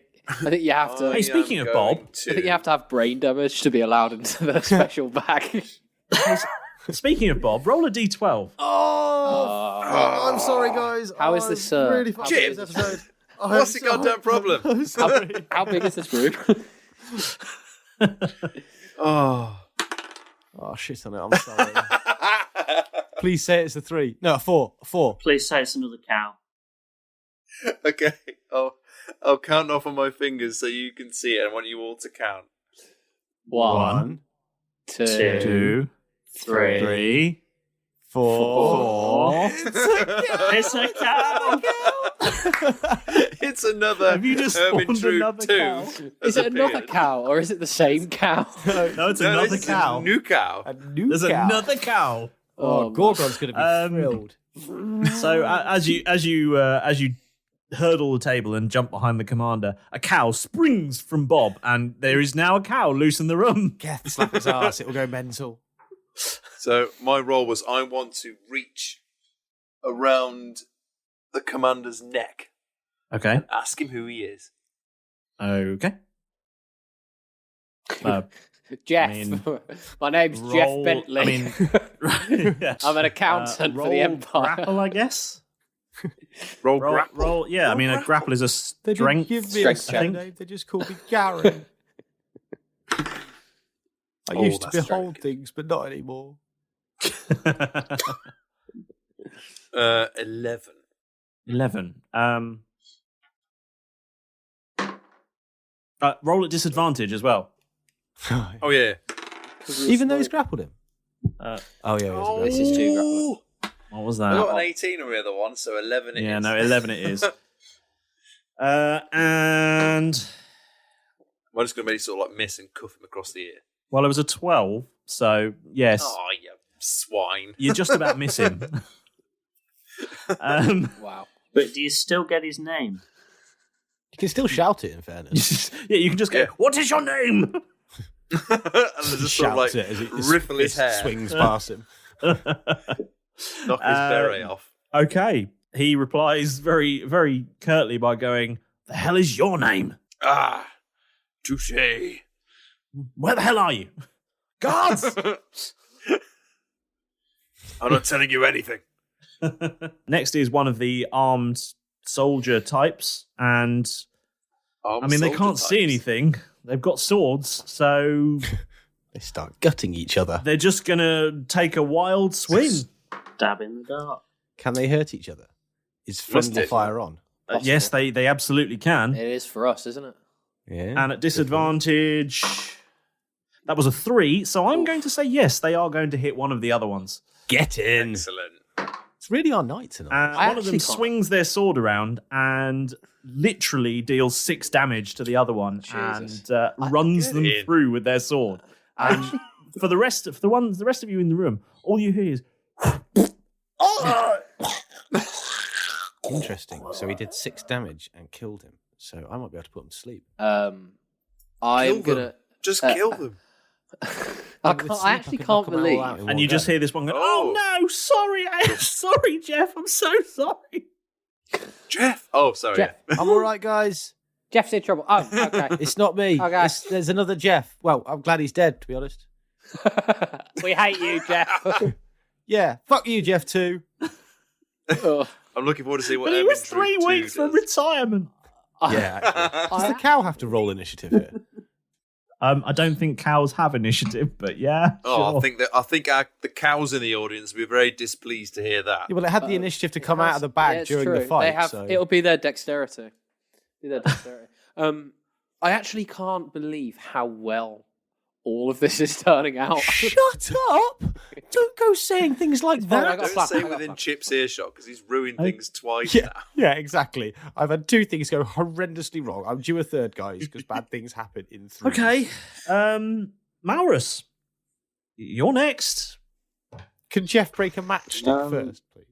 you have to. Hey, speaking of Bob, I think you have to have brain damage to be allowed into the special bag. speaking of Bob, roll a d12. Oh, I'm sorry, guys. How is this, really how fucking big is this episode. What's the goddamn problem? I'm sorry. How big is this room? Oh. Oh, shit on it. I'm sorry. Please say it's a 3. No, a 4. A 4. Please say it's another cow. Okay. I'll count off on my fingers so you can see it. I want you all to count. 1, 2, 2, 3, 4. It's a cow. It's another Have you just spawned Ermintrude another 2. cow? Is it another cow or is it the same cow? No, it's No, another this is cow. a new cow. A new There's cow. another cow. Oh, Gorgon's going to be thrilled. So as you hurdle the table and jump behind the commander, a cow springs from Bob, and there is now a cow loose in the room. Keth, slap his ass. It will go mental. So my role was I want to reach around the commander's neck Okay. and ask him who he is. Okay. Jeff. I mean, My name's roll- Jeff Bentley. I mean, yeah. I'm an accountant for the roll Empire. Grapple, I guess. Roll Roll, grapple. roll. Yeah, I mean, a grapple is a They didn't strength. give me a Strength I think. name. They just called me Garen. I used to that's behold very things, but not anymore. 11. 11. Roll at disadvantage as well. Oh, yeah. Even though he's grappled him? This is 2 grappling. What was I that? got an 18 on the other one, so 11 it is. Yeah, no, 11 it is. And... I'm just going to maybe sort of like miss and cuff him across the ear. Well, it was a 12, so yes. Oh, you swine. You're just about missing. Wow. But do you still get his name? You can still shout it, in fairness. Yeah, you can just go, what is your name? And there's just sort of like it as it riffle his hair. Swings past him. Knock his beret off. Okay. He replies very, very curtly by going, the hell is your name? Ah, touche. Where the hell are you? Guards! I'm not telling you anything. Next is one of the armed soldier types, and they can't see anything. They've got swords, so they start gutting each other. They're just gonna take a wild swing. Stab in the dark. Can they hurt each other? Is friendly fire on? Yes, they absolutely can. It is for us, isn't it? Yeah. And at disadvantage, that was a 3, so I'm going to say yes, they are going to hit one of the other ones. Get in. Excellent. It's really our night tonight. One of them swings their sword around and literally deals 6 damage to the other one. Jesus. And runs them through with their sword. And for the rest of you in the room, all you hear is Interesting. So he did 6 damage and killed him. So I might be able to put him to sleep. I'm gonna just kill them. I actually can't believe. And you just hear this one go, "Oh no, sorry, sorry, Jeff, I'm so sorry, Jeff." Oh, sorry. Jeff. I'm all right, guys. Jeff's in trouble. Oh, okay. It's not me. Okay. There's another Jeff. Well, I'm glad he's dead, to be honest. We hate you, Jeff. Yeah, fuck you, Jeff, too. I'm looking forward to see what. But he was 3 weeks from retirement. Yeah, actually. Does the cow have to roll initiative here? I don't think cows have initiative, but yeah. Oh, sure. I think the cows in the audience will be very displeased to hear that. Yeah, well, it had the initiative to come out of the bag during the fight. It'll be their dexterity. I actually can't believe how well all of this is turning out. Shut up! Don't go saying things like that. Don't say within Chip's earshot, because he's ruined things twice yeah, now. Yeah, exactly. I've had 2 things go horrendously wrong. I'm due a third, guys, because bad things happen in 3. Okay. Malrus, you're next. Can Jeff break a matchstick first, please?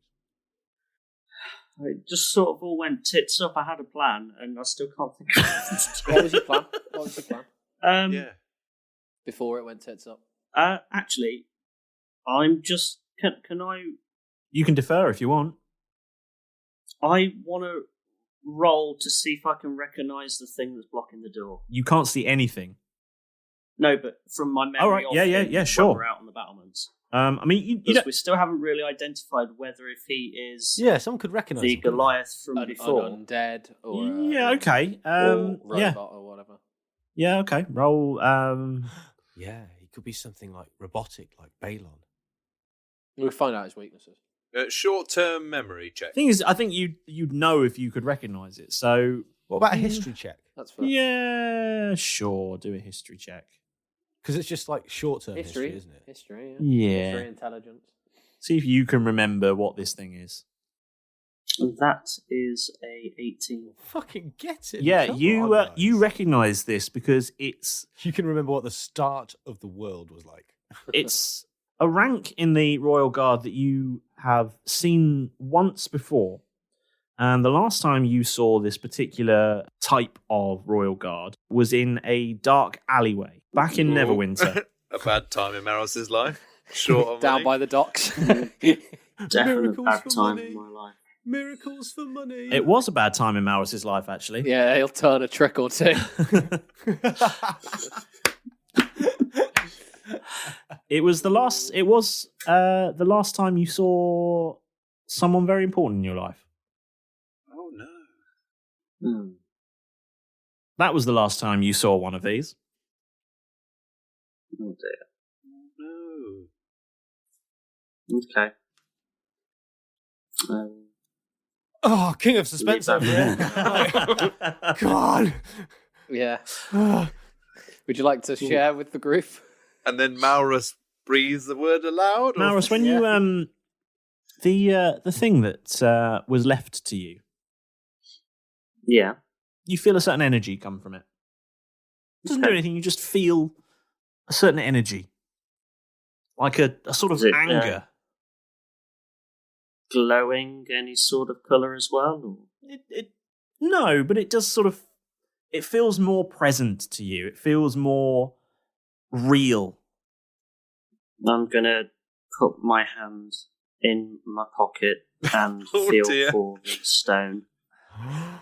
It just sort of all went tits up. I had a plan, and I still can't think of it. What was your plan? Yeah. Before it went tits up. Actually, I'm just... Can I... You can defer if you want. I want to roll to see if I can recognise the thing that's blocking the door. You can't see anything. No, but from my memory... All right, yeah, sure. When we're out on the battlements. We still haven't really identified whether if he is... Yeah, someone could recognise the him, Goliath from before. An undead or... yeah, okay. or robot or whatever. Yeah, okay. Roll... Yeah, he could be something like robotic, like Balon. We'll find out his weaknesses. Short-term memory check. Thing is, I think you'd know if you could recognise it. So, what about a history check? That's fair. Yeah, sure. Do a history check. Because it's just like short-term history, isn't it? History, yeah. History, intelligence. See if you can remember what this thing is. That is a 18. Fucking get it. Yeah, you recognise this because it's... You can remember what the start of the world was like. It's a rank in the Royal Guard that you have seen once before. And the last time you saw this particular type of Royal Guard was in a dark alleyway back in Neverwinter. A bad time in Malrus's life. Short on Down money. by the docks. Definitely a bad time in my life. Miracles for money. It was a bad time in Malrus's life, actually. Yeah, he'll turn a trick or two. It was the last time you saw someone very important in your life. Oh no. That was the last time you saw one of these. Oh dear. No. Okay. Oh, king of suspense over here. Come on. Yeah. Would you like to share with the group? And then Malrus breathes the word aloud? Malrus, when you the thing that was left to you, Yeah. you feel a certain energy come from it. It doesn't do anything, you just feel a certain energy. Like a sort of anger. Glowing, any sort of colour as well? Or? No, but it does sort of... It feels more present to you. It feels more real. I'm going to put my hand in my pocket and feel for the stone.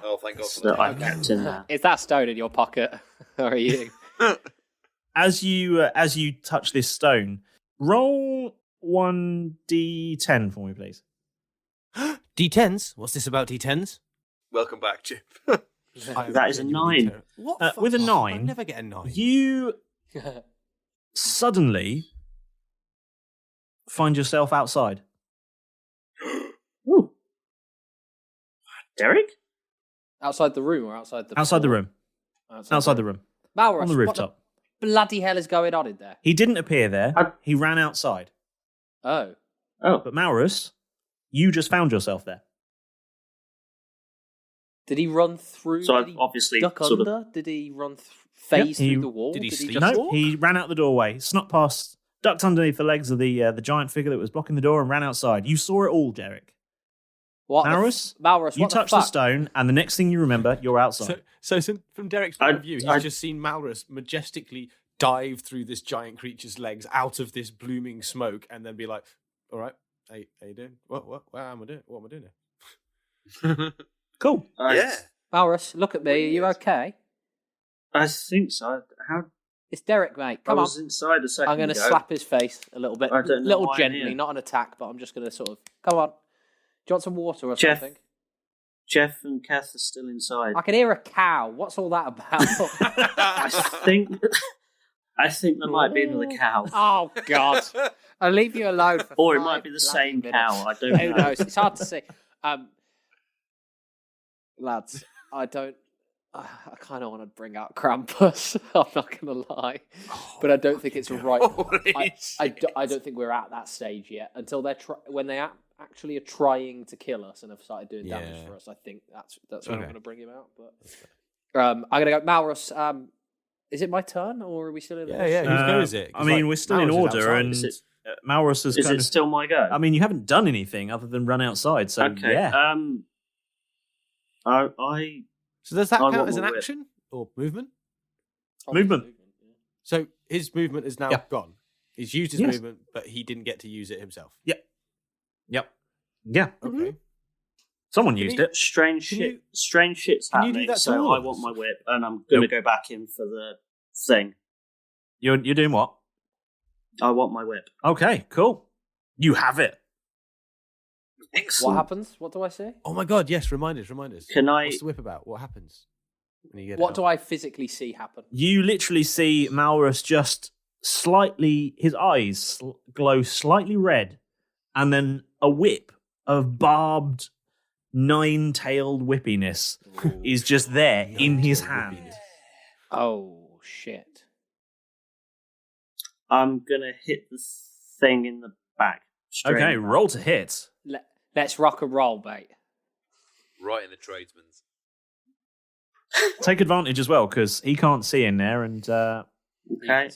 Oh, thank God. That I kept in there. Is that stone in your pocket? Or are you? As you touch this stone, roll 1d10 for me, please. D10s? What's this about D10s? Welcome back, Chip. That is a 9. What? With a 9, I never get a 9. you suddenly find yourself outside. Ooh. Derek? Outside the room or outside the Outside the floor? room. Outside the room. Malrus, On the rooftop. What the bloody hell is going on in there? He didn't appear there. He ran outside. Oh. But Malrus, you just found yourself there. Did he run through? So did I've he obviously duck sort of- under? Did he run phase through the wall? did he sleep? just No, he ran out the doorway, snuck past, ducked underneath the legs of the giant figure that was blocking the door, and ran outside. You saw it all, Derek. What? Malrus, Malrus, you what touched the the fuck? stone, and the next thing you remember, you're outside. So from Derek's point of view, he's just seen Malrus majestically dive through this giant creature's legs out of this blooming smoke, and then be like, "All right, hey, how you doing? What am I doing? What am I doing here?" Cool. Yeah. Malrus, look at me. Are you okay? I think so. How? It's Derek, mate. I Come on. was inside a second I'm going to ago. slap his face a little bit. I don't know little why I'm gently, here. not an attack, but I'm just going to sort of... Come on. Do you want some water or Jeff. something? Jeff and Keth are still inside. I can hear a cow. What's all that about? I think there might be another cow. Oh, God. I'll leave you alone for Or it 5 might be the bloody same minutes. cow. I don't Who know. knows? It's hard to say. Lads, I don't... I kind of want to bring out Krampus. I'm not going to lie. But I don't think it's right. I don't think we're at that stage yet. Until they're when they actually are trying to kill us and have started doing damage for us, I think that's when I'm going to bring him out. But I'm going to go... Malrus, is it my turn, or are we still in order? Yeah, whose go is it? I mean, we're still in order, and Malrus is it still my go? I mean, you haven't done anything other than run outside, so Okay. yeah. So does that I count want as an my whip. action or movement? Movement. So his movement is now Yeah. gone. He's used his Yes. movement, but he didn't get to use it himself. Yep. Yeah. Okay. Someone used it. Strange shit's can you do happening. that to So all I of want us? my whip, and I'm going to go back in for the thing. You're doing what? I want my whip. Okay, cool. You have it. Excellent. What happens? What do I say? Oh my god, yes, remind us. Can I- What's the whip about? What happens when you get What do I physically see happen? You literally see Malrus just slightly, his eyes glow slightly red, and then a whip of barbed, 9-tailed whippiness is just there in his hand. Oh, shit. I'm going to hit the thing in the back. Straight Okay, in the back. roll to hit. Let's rock and roll, mate. Right in the tradesman's. Take advantage as well, because he can't see in there, and Okay.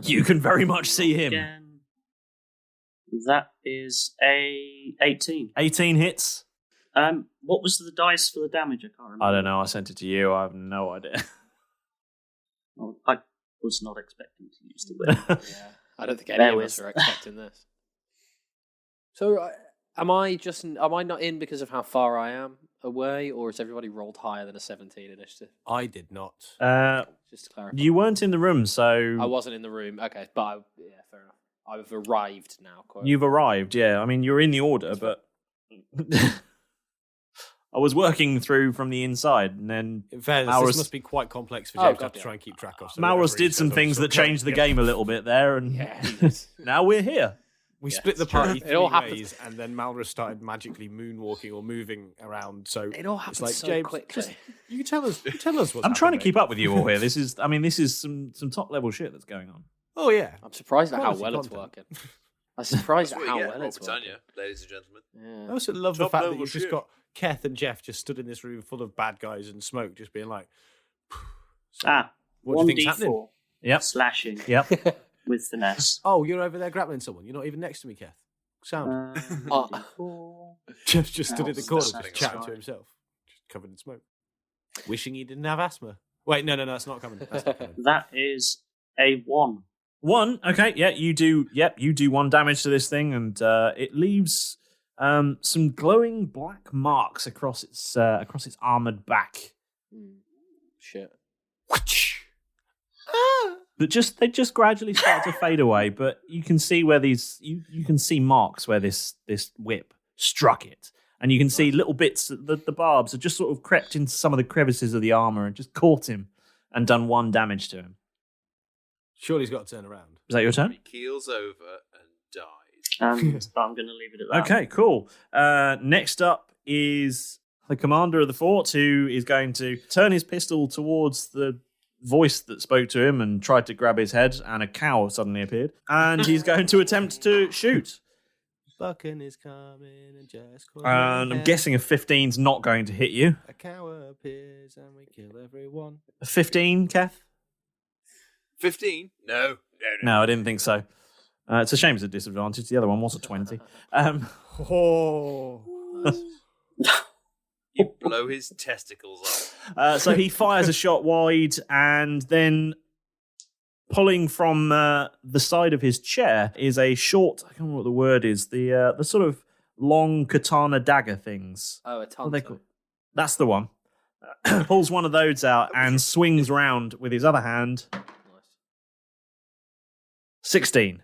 you can very much see him. Again. That is a 18. 18 hits. What was the dice for the damage? I can't remember. I don't know, I sent it to you, I have no idea. Oh, I was not expecting to use the whip. Yeah, I don't think any Bear of with. us are expecting this. So, am I not in because of how far I am away, or has everybody rolled higher than a 17 initiative? I did not. Just to clarify. You weren't in the room, so... I wasn't in the room. Okay, but yeah, fair enough. I've arrived now. Quote. You've arrived, yeah. I mean, you're in the order, but... I was working through from the inside, and then... In fairness, Malrus- this must be quite complex for Oh, James to God, have to yeah. try and keep track of. So Malrus whatever he did some says, I'm things sure that changed the yeah. game a little bit there, and Yeah, he was. now we're here. We split the party three ways, and then Malrus started magically moonwalking or moving around. So it all happens like, so James, quickly. You tell us what's I'm trying to happening. keep up with you all here. This is some top level shit that's going on. Oh yeah, I'm surprised at how Quality well it's content. working. I'm surprised That's at what how you get, well Roll it's Britannia, working. ladies and gentlemen. Yeah. I also love the Top fact that level you've just shit. got Keth and Jeff just stood in this room full of bad guys and smoke, just being like, what do you think's happening? 1d4 Yep. slashing Yep. with finesse. Oh, you're over there grappling someone. You're not even next to me, Keth. Sound. 1d4. Jeff just stood in the corner, That's just chatting to himself, just covered in smoke, wishing he didn't have asthma. Wait, no, that's not coming. That's not coming. That is a 1. 1. Okay. Yeah. You do. Yep. You do 1 damage to this thing, and it leaves some glowing black marks across its armored back. Shit. They just gradually start to fade away, but you can see where you can see marks where this whip struck it, and you can see little bits. The barbs have just sort of crept into some of the crevices of the armor and just caught him and done 1 damage to him. Surely he's got to turn around. Is that your turn? He keels over and dies. And I'm going to leave it at that. Okay, cool. Next up is the commander of the fort, who is going to turn his pistol towards the voice that spoke to him and tried to grab his head, and a cow suddenly appeared, and he's going to attempt to shoot. Bucking is coming and just. And I'm guessing a 15's not going to hit you. A cow appears and we kill everyone. A 15, Keth? 15? No. No, I didn't think so. It's a shame it's a disadvantage. The other one was a 20. You blow his testicles off. So he fires a shot wide, and then pulling from the side of his chair is a short, I can't remember what the word is, the sort of long katana dagger things. Oh, a What are they tonto. called? That's the one. Pulls one of those out and swings round with his other hand. Nice. 16.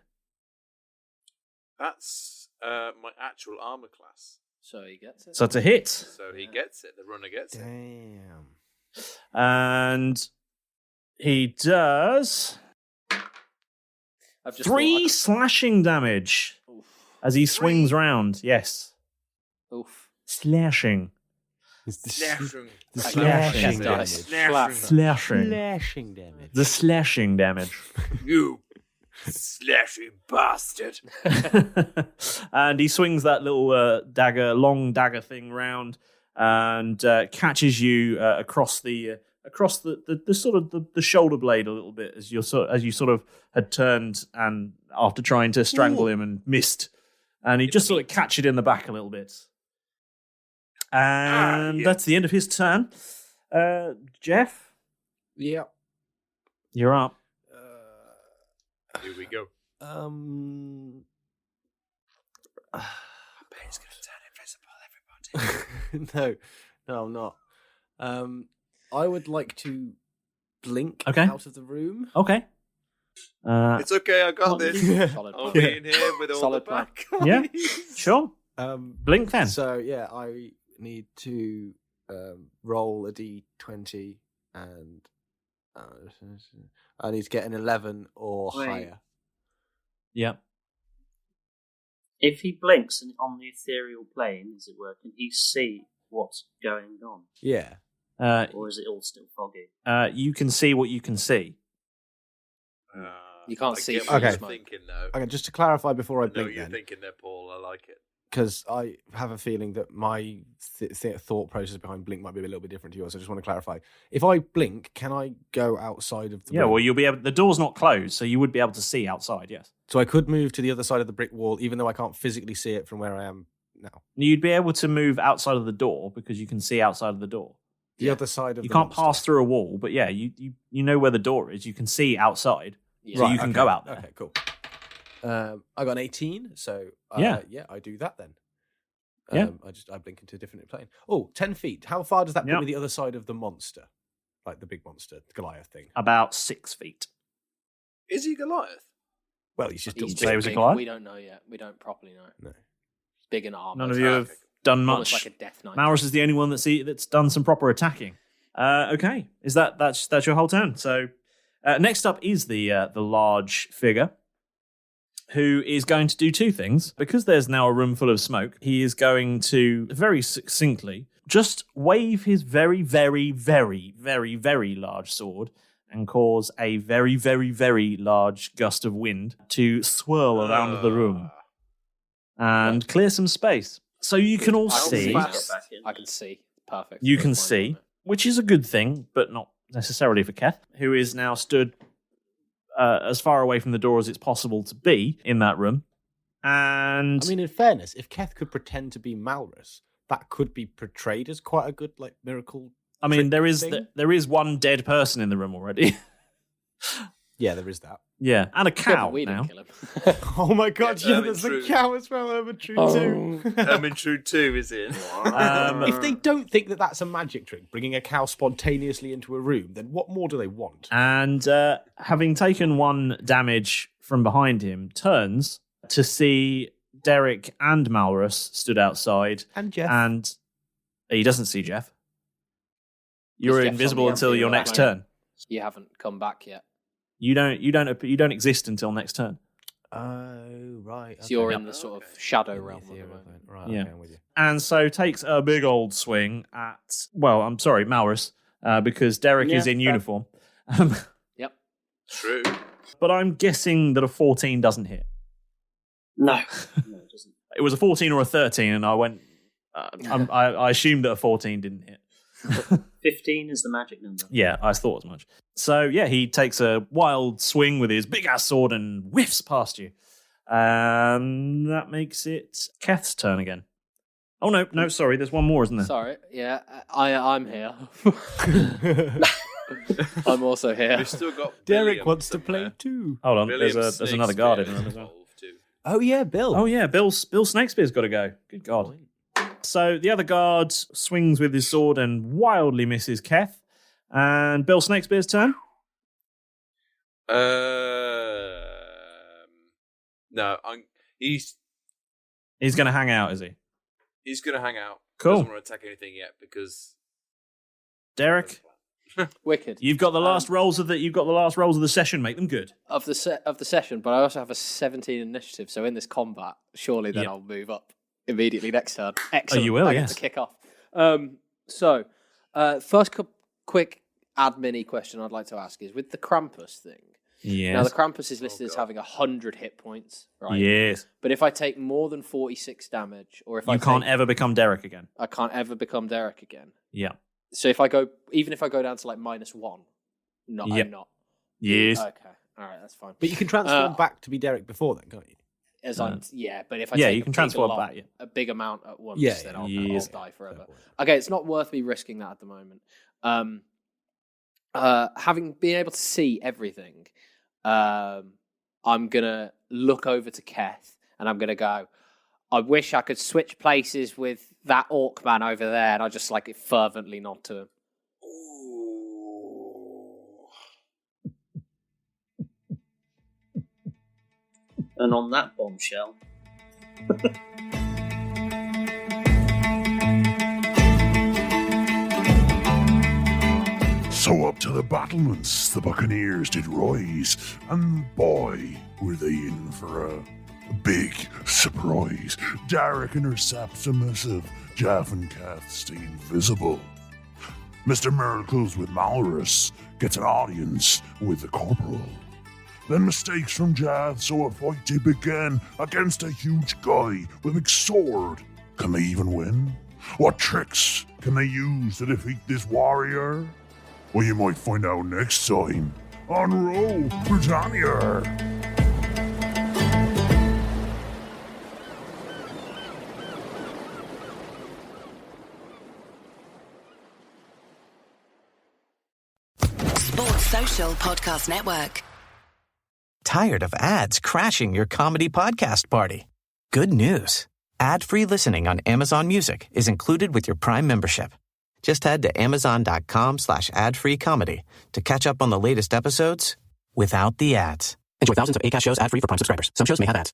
That's my actual armor class. So he gets it. So it's a hit. So he gets it. The runner gets it. Damn. And he does I've just 3 slashing damage Oof. as he swings round. Yes. Oof. Slashing. Slashing. The Slashing slashing damage. damage. Slashing. Slashing damage. The slashing damage. You slashing bastard. And he swings that little dagger, long dagger thing round, and catches you across the sort of the shoulder blade a little bit as you sort of had turned and after trying to strangle him and missed, and he just sort of catch it in the back a little bit. And that's the end of his turn. Jeff, Yeah. you're up. Here we go. Um. Ben's gonna turn invisible, everybody. No, I'm not. I would like to blink Okay. out of the room. Okay. It's okay, I got this. Solid I'll plan. be in here with all Solid the plan. back. Yeah, sure. Blink then. So yeah, I need to roll a d20 and I need to get an 11 or Wait. higher. Yep. If he blinks on the ethereal plane, as it were, can he see what's going on? Yeah. Or is it all still foggy? You can see what you can see. You can't I see get through what the you're smoke. thinking though. Okay, just to clarify before I I know what blink you're then, thinking there, Paul. I like it. because I have a feeling that my thought process behind blink might be a little bit different to yours. I just want to clarify. If I blink, can I go outside of the Yeah, room? well, you'll be able. The door's not closed, so you would be able to see outside. Yes, So I could move to the other side of the brick wall, even though I can't physically see it from where I am now. you'd be able to move outside of the door because you can see outside of the door. The other side of You the can't monster. pass through a wall, but yeah, you know where the door is. You can see outside, Yeah. so Right, you can okay. go out there. Okay, cool. I got an 18, so Yeah. I do that then. Yeah. I blink into a different plane. Oh, 10 feet. How far does that put Yeah. me the other side of the monster? Like the big monster, the Goliath thing. About 6 feet. Is he Goliath? Well, he's just He's say it was a big. Goliath? We don't know yet. We don't properly know. No. He's big and armored. None of you have done Almost much. like a death knight. Malrus is the only one that's done some proper attacking. Okay, is that's your whole turn? So next up is the large figure, who is going to do two things. Because there's now a room full of smoke, he is going to very succinctly just wave his very, very, very, very, very large sword and cause a very, very, very large gust of wind to swirl around the room and clear some space. So you can all see. I can see. Perfect. You can see, which is a good thing, but not necessarily for Keth, who is now stood as far away from the door as it's possible to be in that room. And I mean, in fairness, if Keth could pretend to be Malrus, that could be portrayed as quite a good miracle. I mean, there is one dead person in the room already. Yeah, there is that. Yeah, and a cow we now. didn't kill him. Oh my god, there's a cow as well, Ermintrude 2. Ermintrude 2 is in. If they don't think that that's a magic trick, bringing a cow spontaneously into a room, then what more do they want? And having taken 1 damage from behind him, turns to see Derek and Malrus stood outside. And Jeff. And he doesn't see Jeff. You're invisible until your next turn. You haven't come back yet. You don't exist until next turn. Oh, right. So you're in the sort of shadow realm at the moment. Right, Yeah. okay, I'm with you. And so takes a big old swing at, well, I'm sorry, Malrus, because Derek is in uniform. Yep. True. But I'm guessing that a 14 doesn't hit. No, it doesn't. It was a 14 or a 13, and I went. I assumed that a 14 didn't hit. 15 is the magic number. Yeah, I thought as much. So yeah, he takes a wild swing with his big ass sword and whiffs past you. That makes it Keth's turn again. Oh no, sorry. There's one more, isn't there? Sorry, yeah, I'm here. I'm also here. We've still got Derek wants to play too. Hold on, there's another guard in the room as well. Oh yeah, Bill. Oh yeah, Bill Snakespeare's got to go. Good God. So the other guard swings with his sword and wildly misses Keth. And Bill Snakespeare's turn? No, he's going to hang out, is he? He's going to hang out. Cool. He doesn't want to attack anything yet because Derek, wicked. you've got the last rolls of the session. Make them good. Of the session, but I also have a 17 initiative. So in this combat, surely then I'll move up immediately next turn. Excellent. Oh, you will, I get yes. to kick off. First quick admin-y question I'd like to ask is, with the Krampus thing. Yes. Now, the Krampus is listed as having 100 hit points, right? Yes. But if I take more than 46 damage, or if you can't ever become Derek again. I can't ever become Derek again. Yeah. So even if I go down to like -1, I'm not. Yes. Okay. All right, that's fine. But you can transform back to be Derek before then, can't you? But if I take you can transform back, a big amount at once, then I'll die forever. Okay, it's not worth me risking that at the moment. Having been able to see everything, I'm gonna look over to Keth and I'm gonna go, I wish I could switch places with that orc man over there, and I just fervently nod to him. And on that bombshell. So up to the battlements the buccaneers did rise, and boy, were they in for a big surprise. Derek intercepts a missive, Jeff and Keth stay invisible. Mr. Miracles with Malrus gets an audience with the corporal. Then mistakes from Jeff, so a fight to begin against a huge guy with a big sword. Can they even win? What tricks can they use to defeat this warrior? Well, you might find out next time on Roll Britannia. Sports Social Podcast Network. Tired of ads crashing your comedy podcast party? Good news. Ad-free listening on Amazon Music is included with your Prime membership. Just head to amazon.com/ad-free comedy to catch up on the latest episodes without the ads. Enjoy thousands of Acast shows ad-free for Prime subscribers. Some shows may have ads.